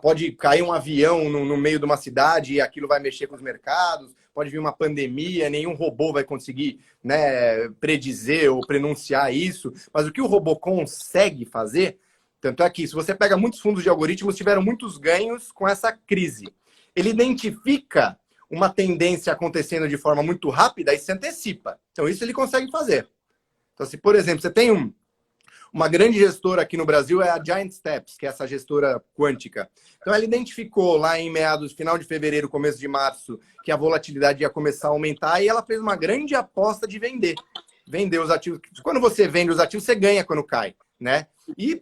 pode cair um avião no meio de uma cidade e aquilo vai mexer com os mercados, pode vir uma pandemia, nenhum robô vai conseguir, né, predizer ou pronunciar isso, mas o que o robô consegue fazer, tanto é que se você pega muitos fundos de algoritmos, tiveram muitos ganhos com essa crise. Ele identifica uma tendência acontecendo de forma muito rápida e se antecipa. Então, isso ele consegue fazer. Então, se, por exemplo, você tem uma grande gestora aqui no Brasil, é a Giant Steps, que é essa gestora quântica. Então, ela identificou lá em meados, final de fevereiro, começo de março, que a volatilidade ia começar a aumentar e ela fez uma grande aposta de vender. Vender os ativos. Quando você vende os ativos, você ganha quando cai, né? E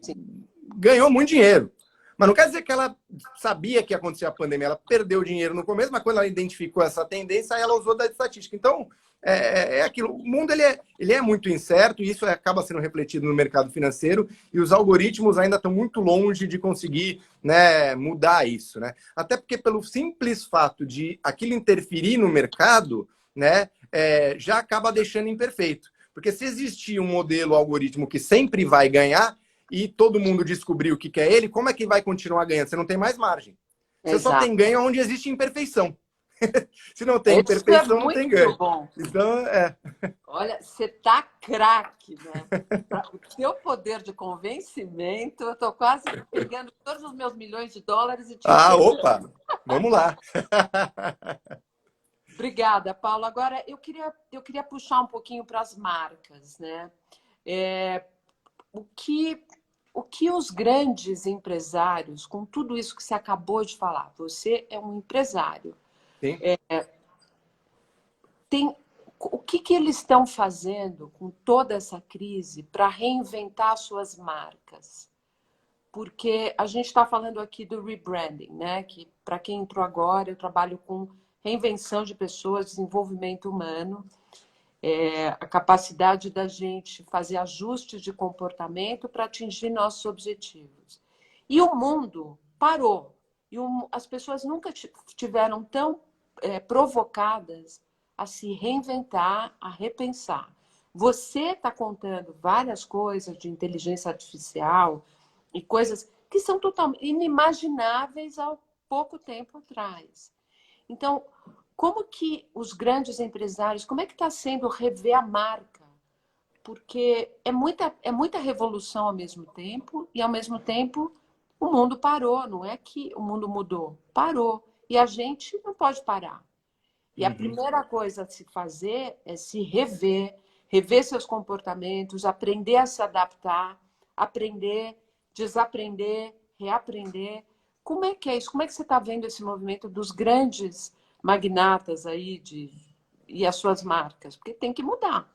ganhou muito dinheiro. Mas não quer dizer que ela sabia que ia acontecer a pandemia. Ela perdeu dinheiro no começo, mas quando ela identificou essa tendência, ela usou da estatística. Então, é aquilo. O mundo ele é muito incerto e isso acaba sendo refletido no mercado financeiro e os algoritmos ainda estão muito longe de conseguir, né, mudar isso. Né? Até porque pelo simples fato de aquilo interferir no mercado, né, já acaba deixando imperfeito. Porque se existir um modelo algoritmo que sempre vai ganhar, e todo mundo descobrir o que é ele, como é que vai continuar ganhando? Você não tem mais margem. Você só tem exato. ganho onde existe imperfeição. Se não tem Isso é imperfeição, não tem muito ganho. bom. Então, Olha, você tá craque, né? O teu poder de convencimento, eu tô quase pegando todos os meus milhões de dólares e te opa, entregando. vamos lá. Obrigada, Paulo. Agora, eu queria puxar um pouquinho para as marcas, né? É, o que, o que os grandes empresários, com tudo isso que você acabou de falar, você é um empresário, Sim, o que eles estão fazendo com toda essa crise para reinventar suas marcas? Porque a gente está falando aqui do rebranding, né? Que para quem entrou agora, eu trabalho com reinvenção de pessoas, desenvolvimento humano, a capacidade da gente fazer ajustes de comportamento para atingir nossos objetivos. E o mundo parou. E as pessoas nunca tiveram tão provocadas a se reinventar, a repensar. Você está contando várias coisas de inteligência artificial e coisas que são totalmente inimagináveis há pouco tempo atrás. Então, como que os grandes empresários, como é que está sendo rever a marca? Porque é muita revolução ao mesmo tempo e, ao mesmo tempo, o mundo parou. Não é que o mundo mudou, parou. E a gente não pode parar. E a uhum, primeira coisa a se fazer é se rever, rever seus comportamentos, aprender a se adaptar, aprender, desaprender, reaprender. Como é que é isso? Como é que você está vendo esse movimento dos grandes magnatas aí e as suas marcas? Porque tem que mudar.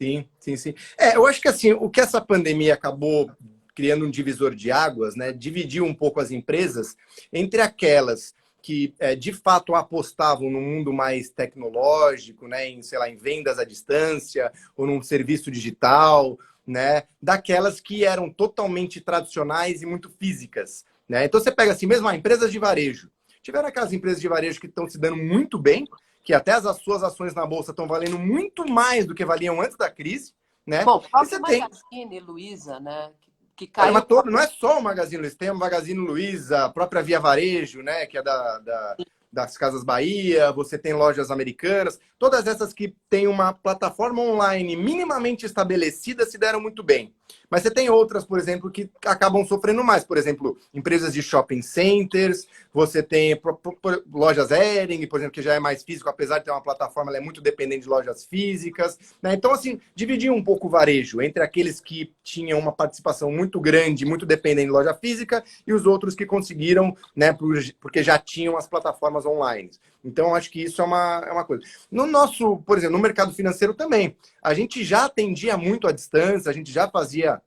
sim, sim, sim. Eu acho que assim, o que essa pandemia acabou criando um divisor de águas, né? Dividiu um pouco as empresas entre aquelas que de fato apostavam no mundo mais tecnológico, né, em, sei lá, em vendas à distância ou num serviço digital, né, daquelas que eram totalmente tradicionais e muito físicas, né? Então você pega assim, mesmo empresas de varejo, Tiveram aquelas empresas de varejo que estão se dando muito bem, que até as suas ações na bolsa estão valendo muito mais do que valiam antes da crise, né? Bom, o E você próprio tem. Magazine Luiza, né? Que Olha, caiu. mas todo, não é só o Magazine Luiza, tem o Magazine Luiza, a própria Via Varejo, né, que é das Casas Bahia, você tem lojas americanas, todas essas que têm uma plataforma online minimamente estabelecida se deram muito bem. Mas você tem outras, por exemplo, que acabam sofrendo mais. Por exemplo, empresas de shopping centers, você tem lojas Hering, por exemplo, que já é mais físico, apesar de ter uma plataforma, ela é muito dependente de lojas físicas, né? Então, assim, dividir um pouco o varejo entre aqueles que tinham uma participação muito grande, muito dependente de loja física, e os outros que conseguiram, né, porque já tinham as plataformas online. Então, acho que isso é uma coisa. No nosso, por exemplo, no mercado financeiro também, a gente já atendia muito à distância, a gente já fazia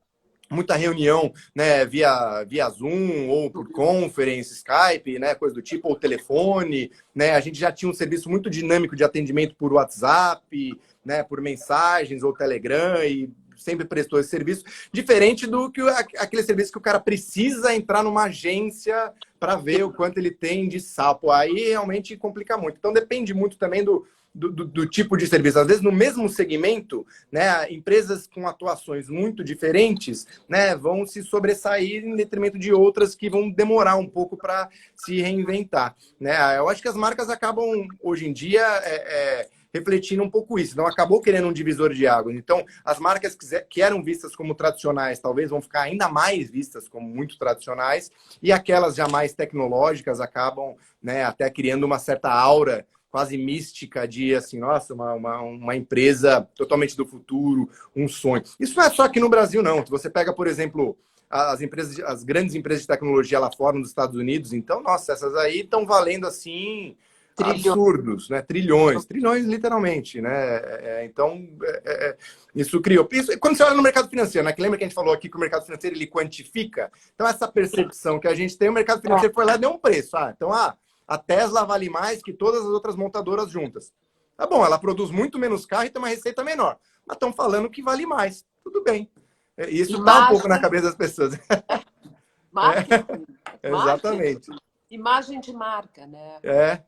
muita reunião, né, via Zoom ou por conference, Skype, né, coisa do tipo, ou telefone, né, a gente já tinha um serviço muito dinâmico de atendimento por WhatsApp, né, por mensagens ou Telegram, e sempre prestou esse serviço, diferente do que aquele serviço que o cara precisa entrar numa agência para ver o quanto ele tem de sapo. Aí realmente complica muito. Então depende muito também do tipo de serviço. Às vezes, no mesmo segmento, né, empresas com atuações muito diferentes, né, vão se sobressair em detrimento de outras que vão demorar um pouco para se reinventar. Né? Eu acho que as marcas acabam, hoje em dia, refletindo um pouco isso. Então, acabou querendo um divisor de águas. Então, as marcas que eram vistas como tradicionais, talvez vão ficar ainda mais vistas como muito tradicionais, e aquelas já mais tecnológicas acabam, né, até criando uma certa aura quase mística de, assim, nossa, uma empresa totalmente do futuro, um sonho. Isso não é só aqui no Brasil, não. Você pega, por exemplo, as grandes empresas de tecnologia lá fora, nos Estados Unidos, então, nossa, essas aí estão valendo, assim, Trilhões. absurdos, né? Trilhões literalmente, né? Então, isso criou. Quando você olha no mercado financeiro, né? Que lembra que a gente falou aqui que o mercado financeiro ele quantifica? Então, essa percepção que a gente tem, o mercado financeiro foi lá e deu um preço. Então, a Tesla vale mais que todas as outras montadoras juntas. Tá bom, ela produz muito menos carro e tem uma receita menor. Mas estão falando que vale mais. Tudo bem. Isso está um pouco na cabeça das pessoas. Marketing. Exatamente. Imagem de marca, né?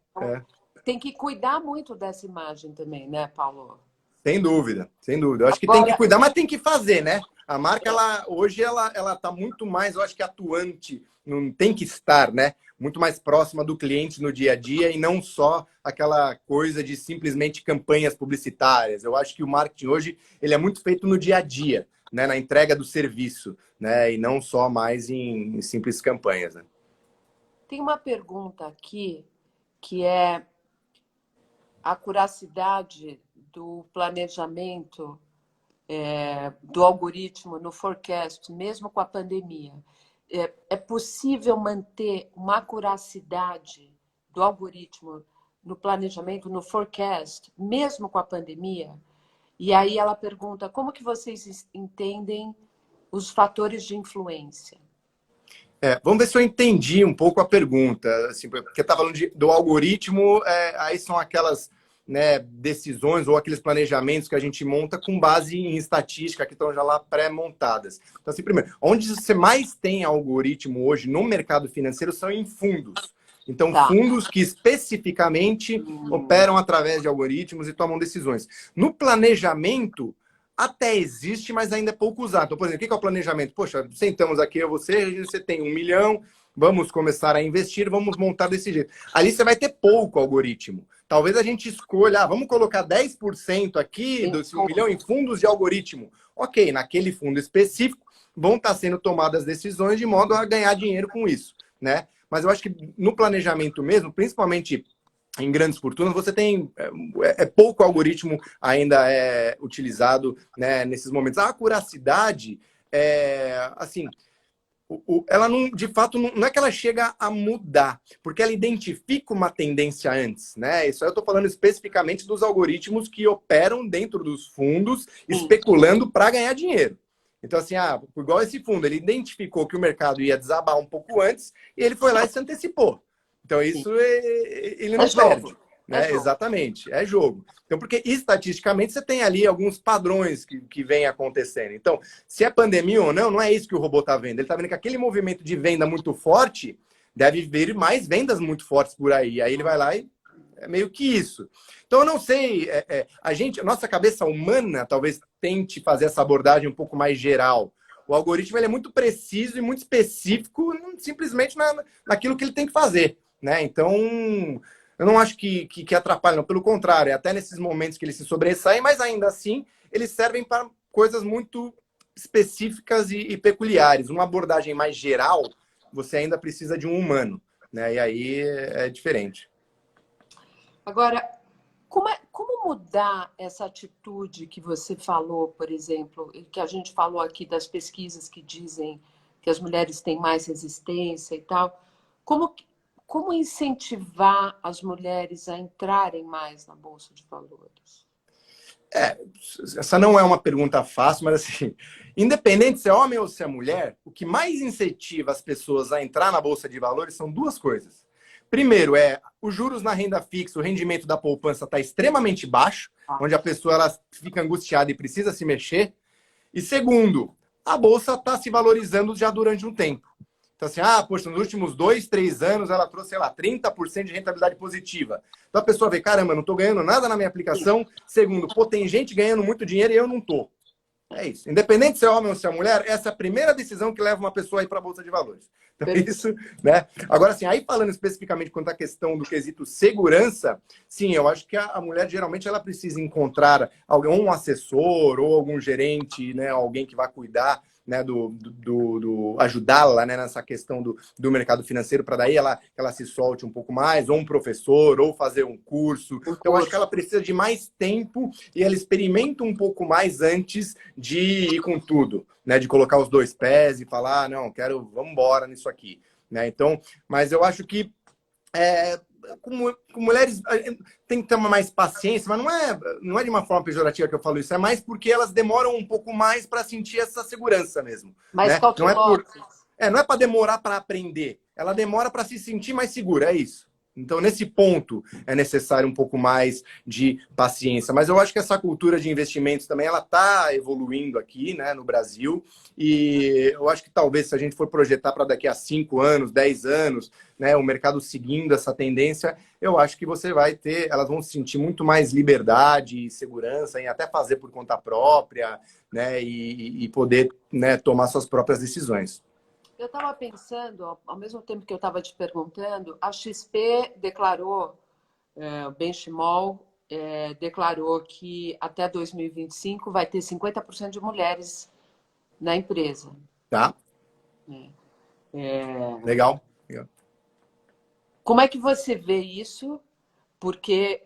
Tem que cuidar muito dessa imagem também, né, Paulo? Sem dúvida, sem dúvida. Eu acho que tem que cuidar, mas tem que fazer, né? A marca, hoje, ela está muito mais, eu acho que atuante, não tem que estar, né? Muito mais próxima do cliente no dia a dia e não só aquela coisa de simplesmente campanhas publicitárias. Eu acho que o marketing hoje, ele é muito feito no dia a dia, né? Na entrega do serviço, né? E não só mais em simples campanhas, né? Tem uma pergunta aqui que é a curiosidade do planejamento do algoritmo no forecast, mesmo com a pandemia. É possível manter uma acuracidade do algoritmo no planejamento, no forecast, mesmo com a pandemia? E aí ela pergunta, como que vocês entendem os fatores de influência? Vamos ver se eu entendi um pouco a pergunta. Assim, porque está falando do algoritmo, aí são aquelas, né, decisões ou aqueles planejamentos que a gente monta com base em estatística que estão já lá pré-montadas. Então, assim, primeiro, onde você mais tem algoritmo hoje no mercado financeiro são em fundos. Então, fundos que especificamente operam através de algoritmos e tomam decisões. No planejamento, até existe, mas ainda é pouco usado. Então, por exemplo, o que é o planejamento? Poxa, sentamos aqui, você tem 1 milhão, vamos começar a investir, vamos montar desse jeito. Ali você vai ter pouco algoritmo. Talvez a gente escolha, vamos colocar 10% aqui desse 1 milhão em fundos de algoritmo. Ok, naquele fundo específico vão estar sendo tomadas decisões de modo a ganhar dinheiro com isso, né? Mas eu acho que no planejamento mesmo, principalmente em grandes fortunas, você tem pouco algoritmo ainda utilizado, né, nesses momentos. A acuracidade, assim, ela não, de fato, não é que ela chega a mudar, porque ela identifica uma tendência antes, né? Isso aí eu estou falando especificamente dos algoritmos que operam dentro dos fundos, especulando para ganhar dinheiro. Então, assim, igual esse fundo, ele identificou que o mercado ia desabar um pouco antes e ele foi lá e se antecipou. Então, isso ele não perde. Né? Exatamente, é jogo. Então, porque estatisticamente você tem ali alguns padrões que vêm acontecendo. Então, se é pandemia ou não, não é isso que o robô está vendo. Ele está vendo que aquele movimento de venda muito forte deve vir mais vendas muito fortes por aí. Aí ele vai lá e é meio que isso. Então, eu não sei, a nossa cabeça humana talvez tente fazer essa abordagem um pouco mais geral. O algoritmo ele é muito preciso e muito específico simplesmente naquilo que ele tem que fazer, né? Então, eu não acho que atrapalha, não. Pelo contrário, é até nesses momentos que eles se sobressaem, mas ainda assim, eles servem para coisas muito específicas e peculiares. Uma abordagem mais geral, você ainda precisa de um humano, né? E aí é diferente. Agora, como mudar essa atitude que você falou, por exemplo, e que a gente falou aqui das pesquisas que dizem que as mulheres têm mais resistência e tal? Como incentivar as mulheres a entrarem mais na Bolsa de Valores? Essa não é uma pergunta fácil, mas assim, independente se é homem ou se é mulher, o que mais incentiva as pessoas a entrar na Bolsa de Valores são duas coisas. Primeiro, os juros na renda fixa, o rendimento da poupança está extremamente baixo, onde a pessoa ela fica angustiada e precisa se mexer. E segundo, a Bolsa está se valorizando já durante um tempo. Então, assim, poxa, nos últimos 2, 3 anos ela trouxe, sei lá, 30% de rentabilidade positiva. Então a pessoa vê, caramba, não estou ganhando nada na minha aplicação. Segundo, pô, tem gente ganhando muito dinheiro e eu não estou. É isso. Independente se é homem ou se é mulher, essa é a primeira decisão que leva uma pessoa a ir para a Bolsa de Valores. Então, isso, né? Agora, assim, aí falando especificamente quanto à questão do quesito segurança, sim, eu acho que a mulher, geralmente, ela precisa encontrar alguém, um assessor ou algum gerente, né? Alguém que vai cuidar, né, ajudá-la, né, nessa questão do mercado financeiro, para daí ela se solte um pouco mais, ou um professor, ou fazer um curso. Então, eu acho que ela precisa de mais tempo e ela experimenta um pouco mais antes de ir com tudo, né, de colocar os dois pés e falar, não, vamos embora nisso aqui, né? Então, mas eu acho que com mulheres tem que ter mais paciência, mas não é de uma forma pejorativa que eu falo isso, é mais porque elas demoram um pouco mais para sentir essa segurança mesmo. Mais né? Não é para demorar para aprender, ela demora para se sentir mais segura, é isso. Então, nesse ponto, é necessário um pouco mais de paciência. Mas eu acho que essa cultura de investimentos também ela está evoluindo aqui, né, no Brasil. E eu acho que talvez, se a gente for projetar para daqui a 5 anos, 10 anos, né, o mercado seguindo essa tendência, eu acho que elas vão sentir muito mais liberdade e segurança em até fazer por conta própria, né, e poder, né, tomar suas próprias decisões. Eu estava pensando, ao mesmo tempo que eu estava te perguntando, a XP declarou, o Benchimol declarou que até 2025 vai ter 50% de mulheres na empresa. Tá. Legal. Como é que você vê isso? Porque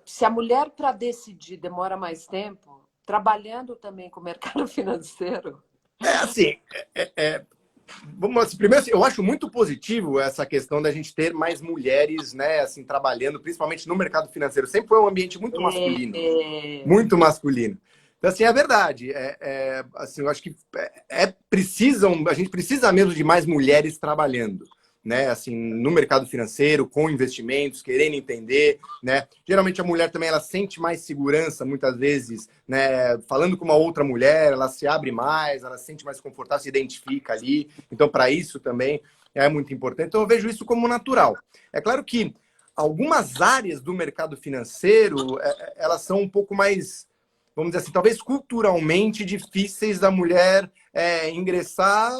se a mulher para decidir demora mais tempo, trabalhando também com o mercado financeiro... Vamos assim, primeiro, eu acho muito positivo essa questão da gente ter mais mulheres, né, assim, trabalhando, principalmente no mercado financeiro. Sempre foi um ambiente muito masculino. Muito masculino. Então, assim, é verdade. Assim, eu acho que a gente precisa mesmo de mais mulheres trabalhando, né, assim, no mercado financeiro, com investimentos, querendo entender, né? Geralmente a mulher também ela sente mais segurança, muitas vezes, né, falando com uma outra mulher, ela se abre mais, ela se sente mais confortável, se identifica ali. Então, para isso também é muito importante. Então, eu vejo isso como natural. É claro que algumas áreas do mercado financeiro, elas são um pouco mais, vamos dizer assim, talvez culturalmente difíceis da mulher ingressar,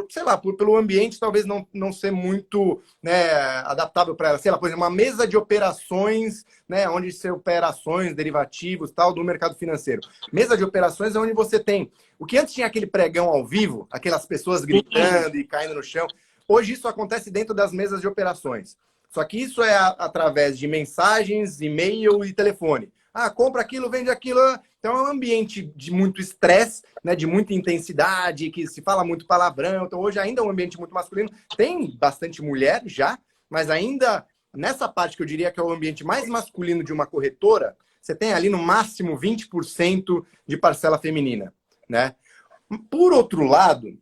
sei lá, pelo ambiente talvez não ser muito, né, adaptável para ela. Sei lá, por exemplo, uma mesa de operações, né, onde se opera ações, derivativos, tal, do mercado financeiro. Mesa de operações é onde você tem... O que antes tinha aquele pregão ao vivo, aquelas pessoas gritando e caindo no chão, hoje isso acontece dentro das mesas de operações. Só que isso é através de mensagens, e-mail e telefone. Compra aquilo, vende aquilo. Então é um ambiente de muito estresse, né, de muita intensidade, que se fala muito palavrão. Então hoje ainda é um ambiente muito masculino. Tem bastante mulher já, mas ainda nessa parte que eu diria que é o ambiente mais masculino de uma corretora, você tem ali no máximo 20% de parcela feminina, né? Por outro lado,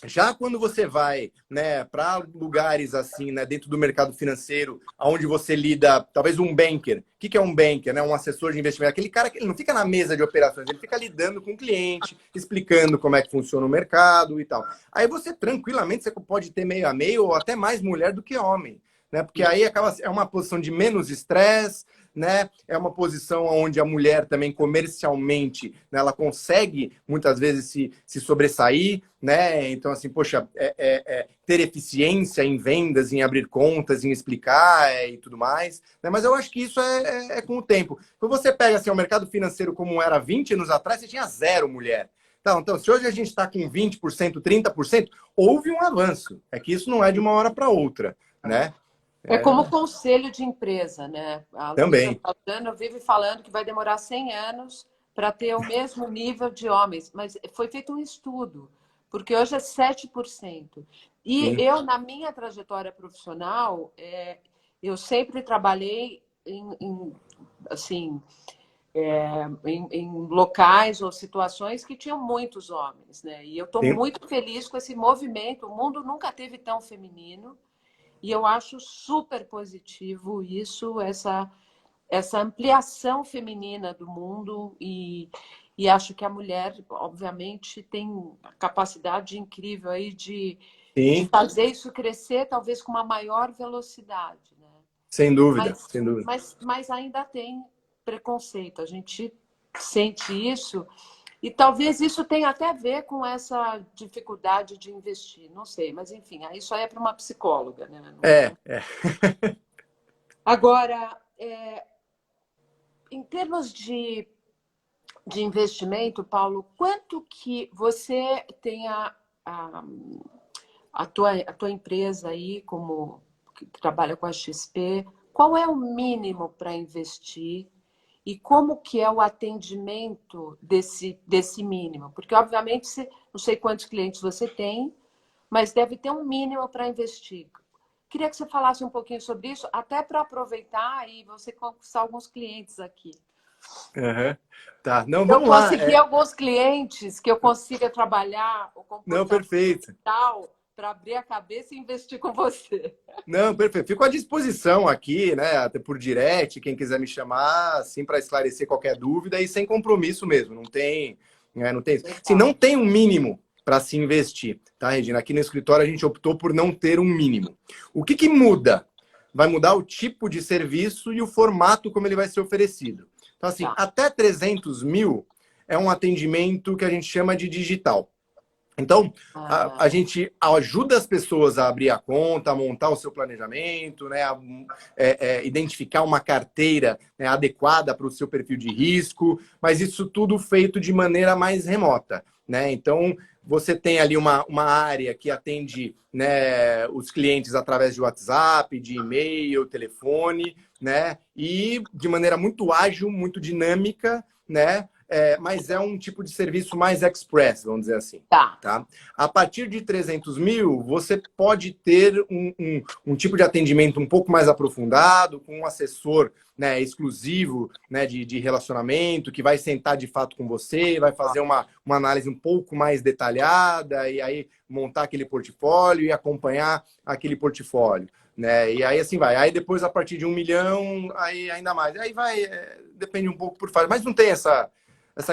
Já quando você vai, né, para lugares assim, né, dentro do mercado financeiro, onde você lida, talvez um banker. O que é um banker, né? Um assessor de investimento. Aquele cara que ele não fica na mesa de operações, ele fica lidando com o cliente, explicando como é que funciona o mercado e tal. Aí você tranquilamente você pode ter meio a meio ou até mais mulher do que homem, né? Porque aí acaba é uma posição de menos estresse, né? É uma posição onde a mulher também comercialmente, né, ela consegue muitas vezes se sobressair, né? Então, assim, poxa, ter eficiência em vendas, em abrir contas, em explicar e tudo mais, né? Mas eu acho que isso é com o tempo. Quando você pega assim, o mercado financeiro como era 20 anos atrás, você tinha zero mulher. Então, se hoje a gente está com 20%, 30%, houve um avanço. É que isso não é de uma hora para outra, né? É como conselho de empresa, né? A Luísa Também. Saldana vive falando que vai demorar 100 anos para ter o mesmo nível de homens, mas foi feito um estudo, porque hoje é 7%. E Sim, eu, na minha trajetória profissional, eu sempre trabalhei assim, em locais ou situações que tinham muitos homens, né? E eu estou sim. muito feliz com esse movimento. O mundo nunca teve tão feminino. E eu acho super positivo isso, essa ampliação feminina do mundo, e acho que a mulher, obviamente, tem a capacidade incrível aí de Sim, fazer isso crescer, talvez com uma maior velocidade, né? sem dúvida, Mas, sem dúvida. mas ainda tem preconceito, a gente sente isso. E talvez isso tenha até a ver com essa dificuldade de investir, não sei, mas enfim, isso aí é para uma psicóloga, né? É. Agora, em termos de investimento, Paulo, quanto que você tem a, a tua empresa aí, como que trabalha com a XP, qual é o mínimo para investir e como que é o atendimento desse mínimo? Porque, obviamente, não sei quantos clientes você tem, mas deve ter um mínimo para investir. Queria que você falasse um pouquinho sobre isso, até para aproveitar e você conquistar alguns clientes aqui. Uhum. Tá, não, Eu vamos lá. consegui alguns clientes que eu consiga trabalhar o Não, comportamento perfeito. digital para abrir a cabeça e investir com você. Não, perfeito. Fico à disposição aqui, né? Até por direct, quem quiser me chamar, assim, para esclarecer qualquer dúvida e sem compromisso mesmo. Não tem, né, não tem. Se não Legal. tem um mínimo para se investir, tá, Regina? Aqui no escritório a gente optou por não ter um mínimo. O que que muda? Vai mudar o tipo de serviço e o formato como ele vai ser oferecido. Então, assim, Tá. até 300 mil é um atendimento que a gente chama de digital. Então, a Ah, gente ajuda as pessoas a abrir a conta, a montar o seu planejamento, né, a identificar uma carteira, né, adequada para o seu perfil de risco, mas isso tudo feito de maneira mais remota, né? Então, você tem ali uma área que atende, né, os clientes através de WhatsApp, de e-mail, telefone, né? E de maneira muito ágil, muito dinâmica, né? Mas é um tipo de serviço mais express, vamos dizer assim. tá. Tá? A partir de 300 mil, você pode ter um tipo de atendimento um pouco mais aprofundado, com um assessor, né, exclusivo, né, de relacionamento, que vai sentar de fato com você, vai fazer uma análise um pouco mais detalhada, e aí montar aquele portfólio e acompanhar aquele portfólio. Né? E aí assim vai. Aí depois, a partir de 1 milhão, aí ainda mais. Aí vai, depende um pouco por fase, mas não tem essa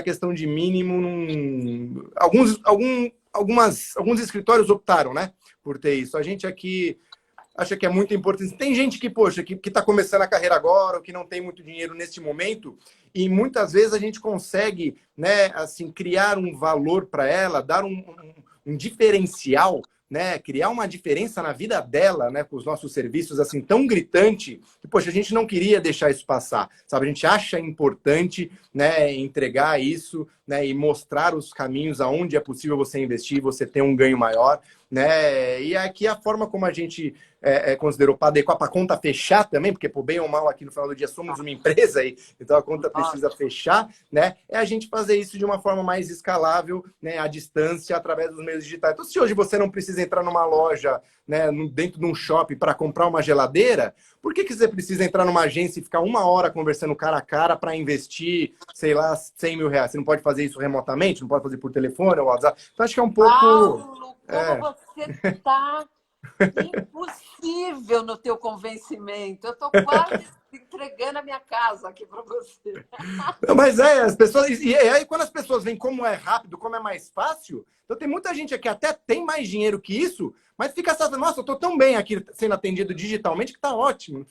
questão de mínimo. Alguns escritórios optaram, né, por ter isso. A gente aqui acha que é muito importante. Tem gente que, poxa, que está começando a carreira agora, ou que não tem muito dinheiro neste momento, e muitas vezes a gente consegue, né, assim, criar um valor para ela, dar um diferencial, né, criar uma diferença na vida dela, né, com os nossos serviços assim tão gritante que, poxa, a gente não queria deixar isso passar, sabe? A gente acha importante, né, entregar isso, né, e mostrar os caminhos aonde é possível você investir, você ter um ganho maior, né? E aqui a forma como a gente considerou para adequar para a conta fechar também, porque por bem ou mal aqui no final do dia somos uma empresa aí, então a conta precisa fechar, né? É a gente fazer isso de uma forma mais escalável, né, à distância, através dos meios digitais. Então, se hoje você não precisa entrar numa loja, né, dentro de um shopping para comprar uma geladeira, por que você precisa entrar numa agência e ficar 1 hora conversando cara a cara para investir, sei lá, 100 mil reais? Você não pode fazer isso remotamente? Não pode fazer por telefone ou WhatsApp? Então, acho que é um pouco... Paulo, como você está impossível no teu convencimento. Eu estou quase entregando a minha casa aqui para você. Mas as pessoas... E aí, quando as pessoas veem como é rápido, como é mais fácil, então tem muita gente aqui até tem mais dinheiro que isso, mas fica assim, nossa, eu estou tão bem aqui sendo atendido digitalmente que tá ótimo,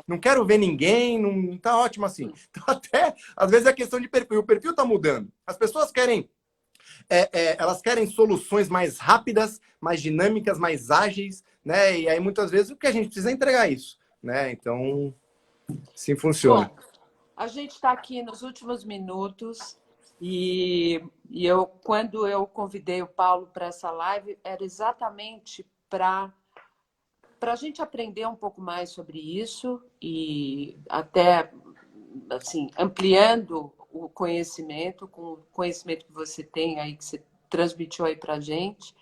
não quero ver ninguém, não tá ótimo assim. Então, até, às vezes é questão de perfil, o perfil tá mudando. As pessoas querem elas querem soluções mais rápidas, mais dinâmicas, mais ágeis, né? E aí, muitas vezes, o que a gente precisa é entregar isso, né? Então, sim funciona. Bom, a gente está aqui nos últimos minutos e quando eu convidei o Paulo para essa live, era exatamente para a gente aprender um pouco mais sobre isso e até assim, ampliando o conhecimento, com o conhecimento que você tem aí, que você transmitiu aí para a gente.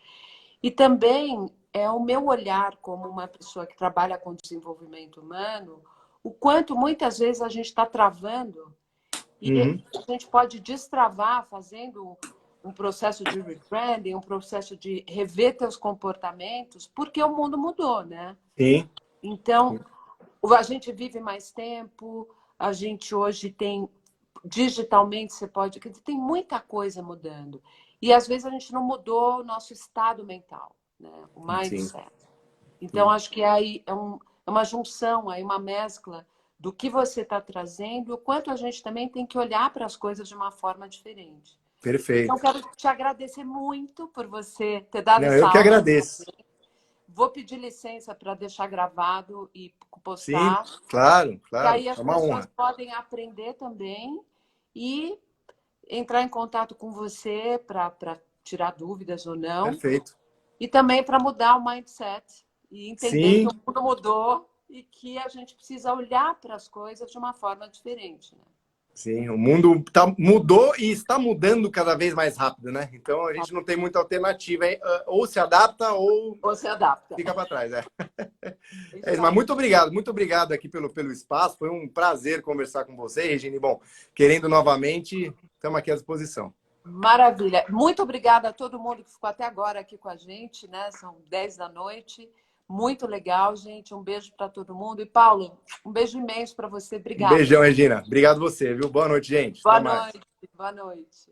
E também é o meu olhar como uma pessoa que trabalha com desenvolvimento humano, o quanto muitas vezes a gente está travando e a gente pode destravar fazendo um processo de rebranding, um processo de rever teus comportamentos, porque o mundo mudou, né? Sim. Então, a gente vive mais tempo, a gente hoje tem, digitalmente você pode, tem muita coisa mudando. E às vezes a gente não mudou o nosso estado mental, né? O mindset. Sim. Então, acho que aí é uma junção, aí uma mescla do que você está trazendo e o quanto a gente também tem que olhar para as coisas de uma forma diferente. Perfeito. Então, quero te agradecer muito por você ter dado essa aula. Eu que agradeço. Vou pedir licença para deixar gravado e postar. Sim, claro. E aí as pessoas honra. podem aprender também e entrar em contato com você para tirar dúvidas ou não. Perfeito. E também para mudar o mindset e entender que o mundo mudou e que a gente precisa olhar para as coisas de uma forma diferente, né? Sim, o mundo mudou e está mudando cada vez mais rápido, né? Então a gente não tem muita alternativa, hein? Ou se adapta ou se adapta. Fica para trás, mas muito obrigado aqui pelo espaço. Foi um prazer conversar com você, Regine. Bom, querendo novamente, estamos aqui à disposição. Maravilha. Muito obrigada a todo mundo que ficou até agora aqui com a gente, né? São 10 da noite. Muito legal, gente. Um beijo para todo mundo. E, Paulo, um beijo imenso para você. Obrigada. Um beijão, Regina. Obrigado você, viu? Boa noite, gente. Boa noite. Boa noite.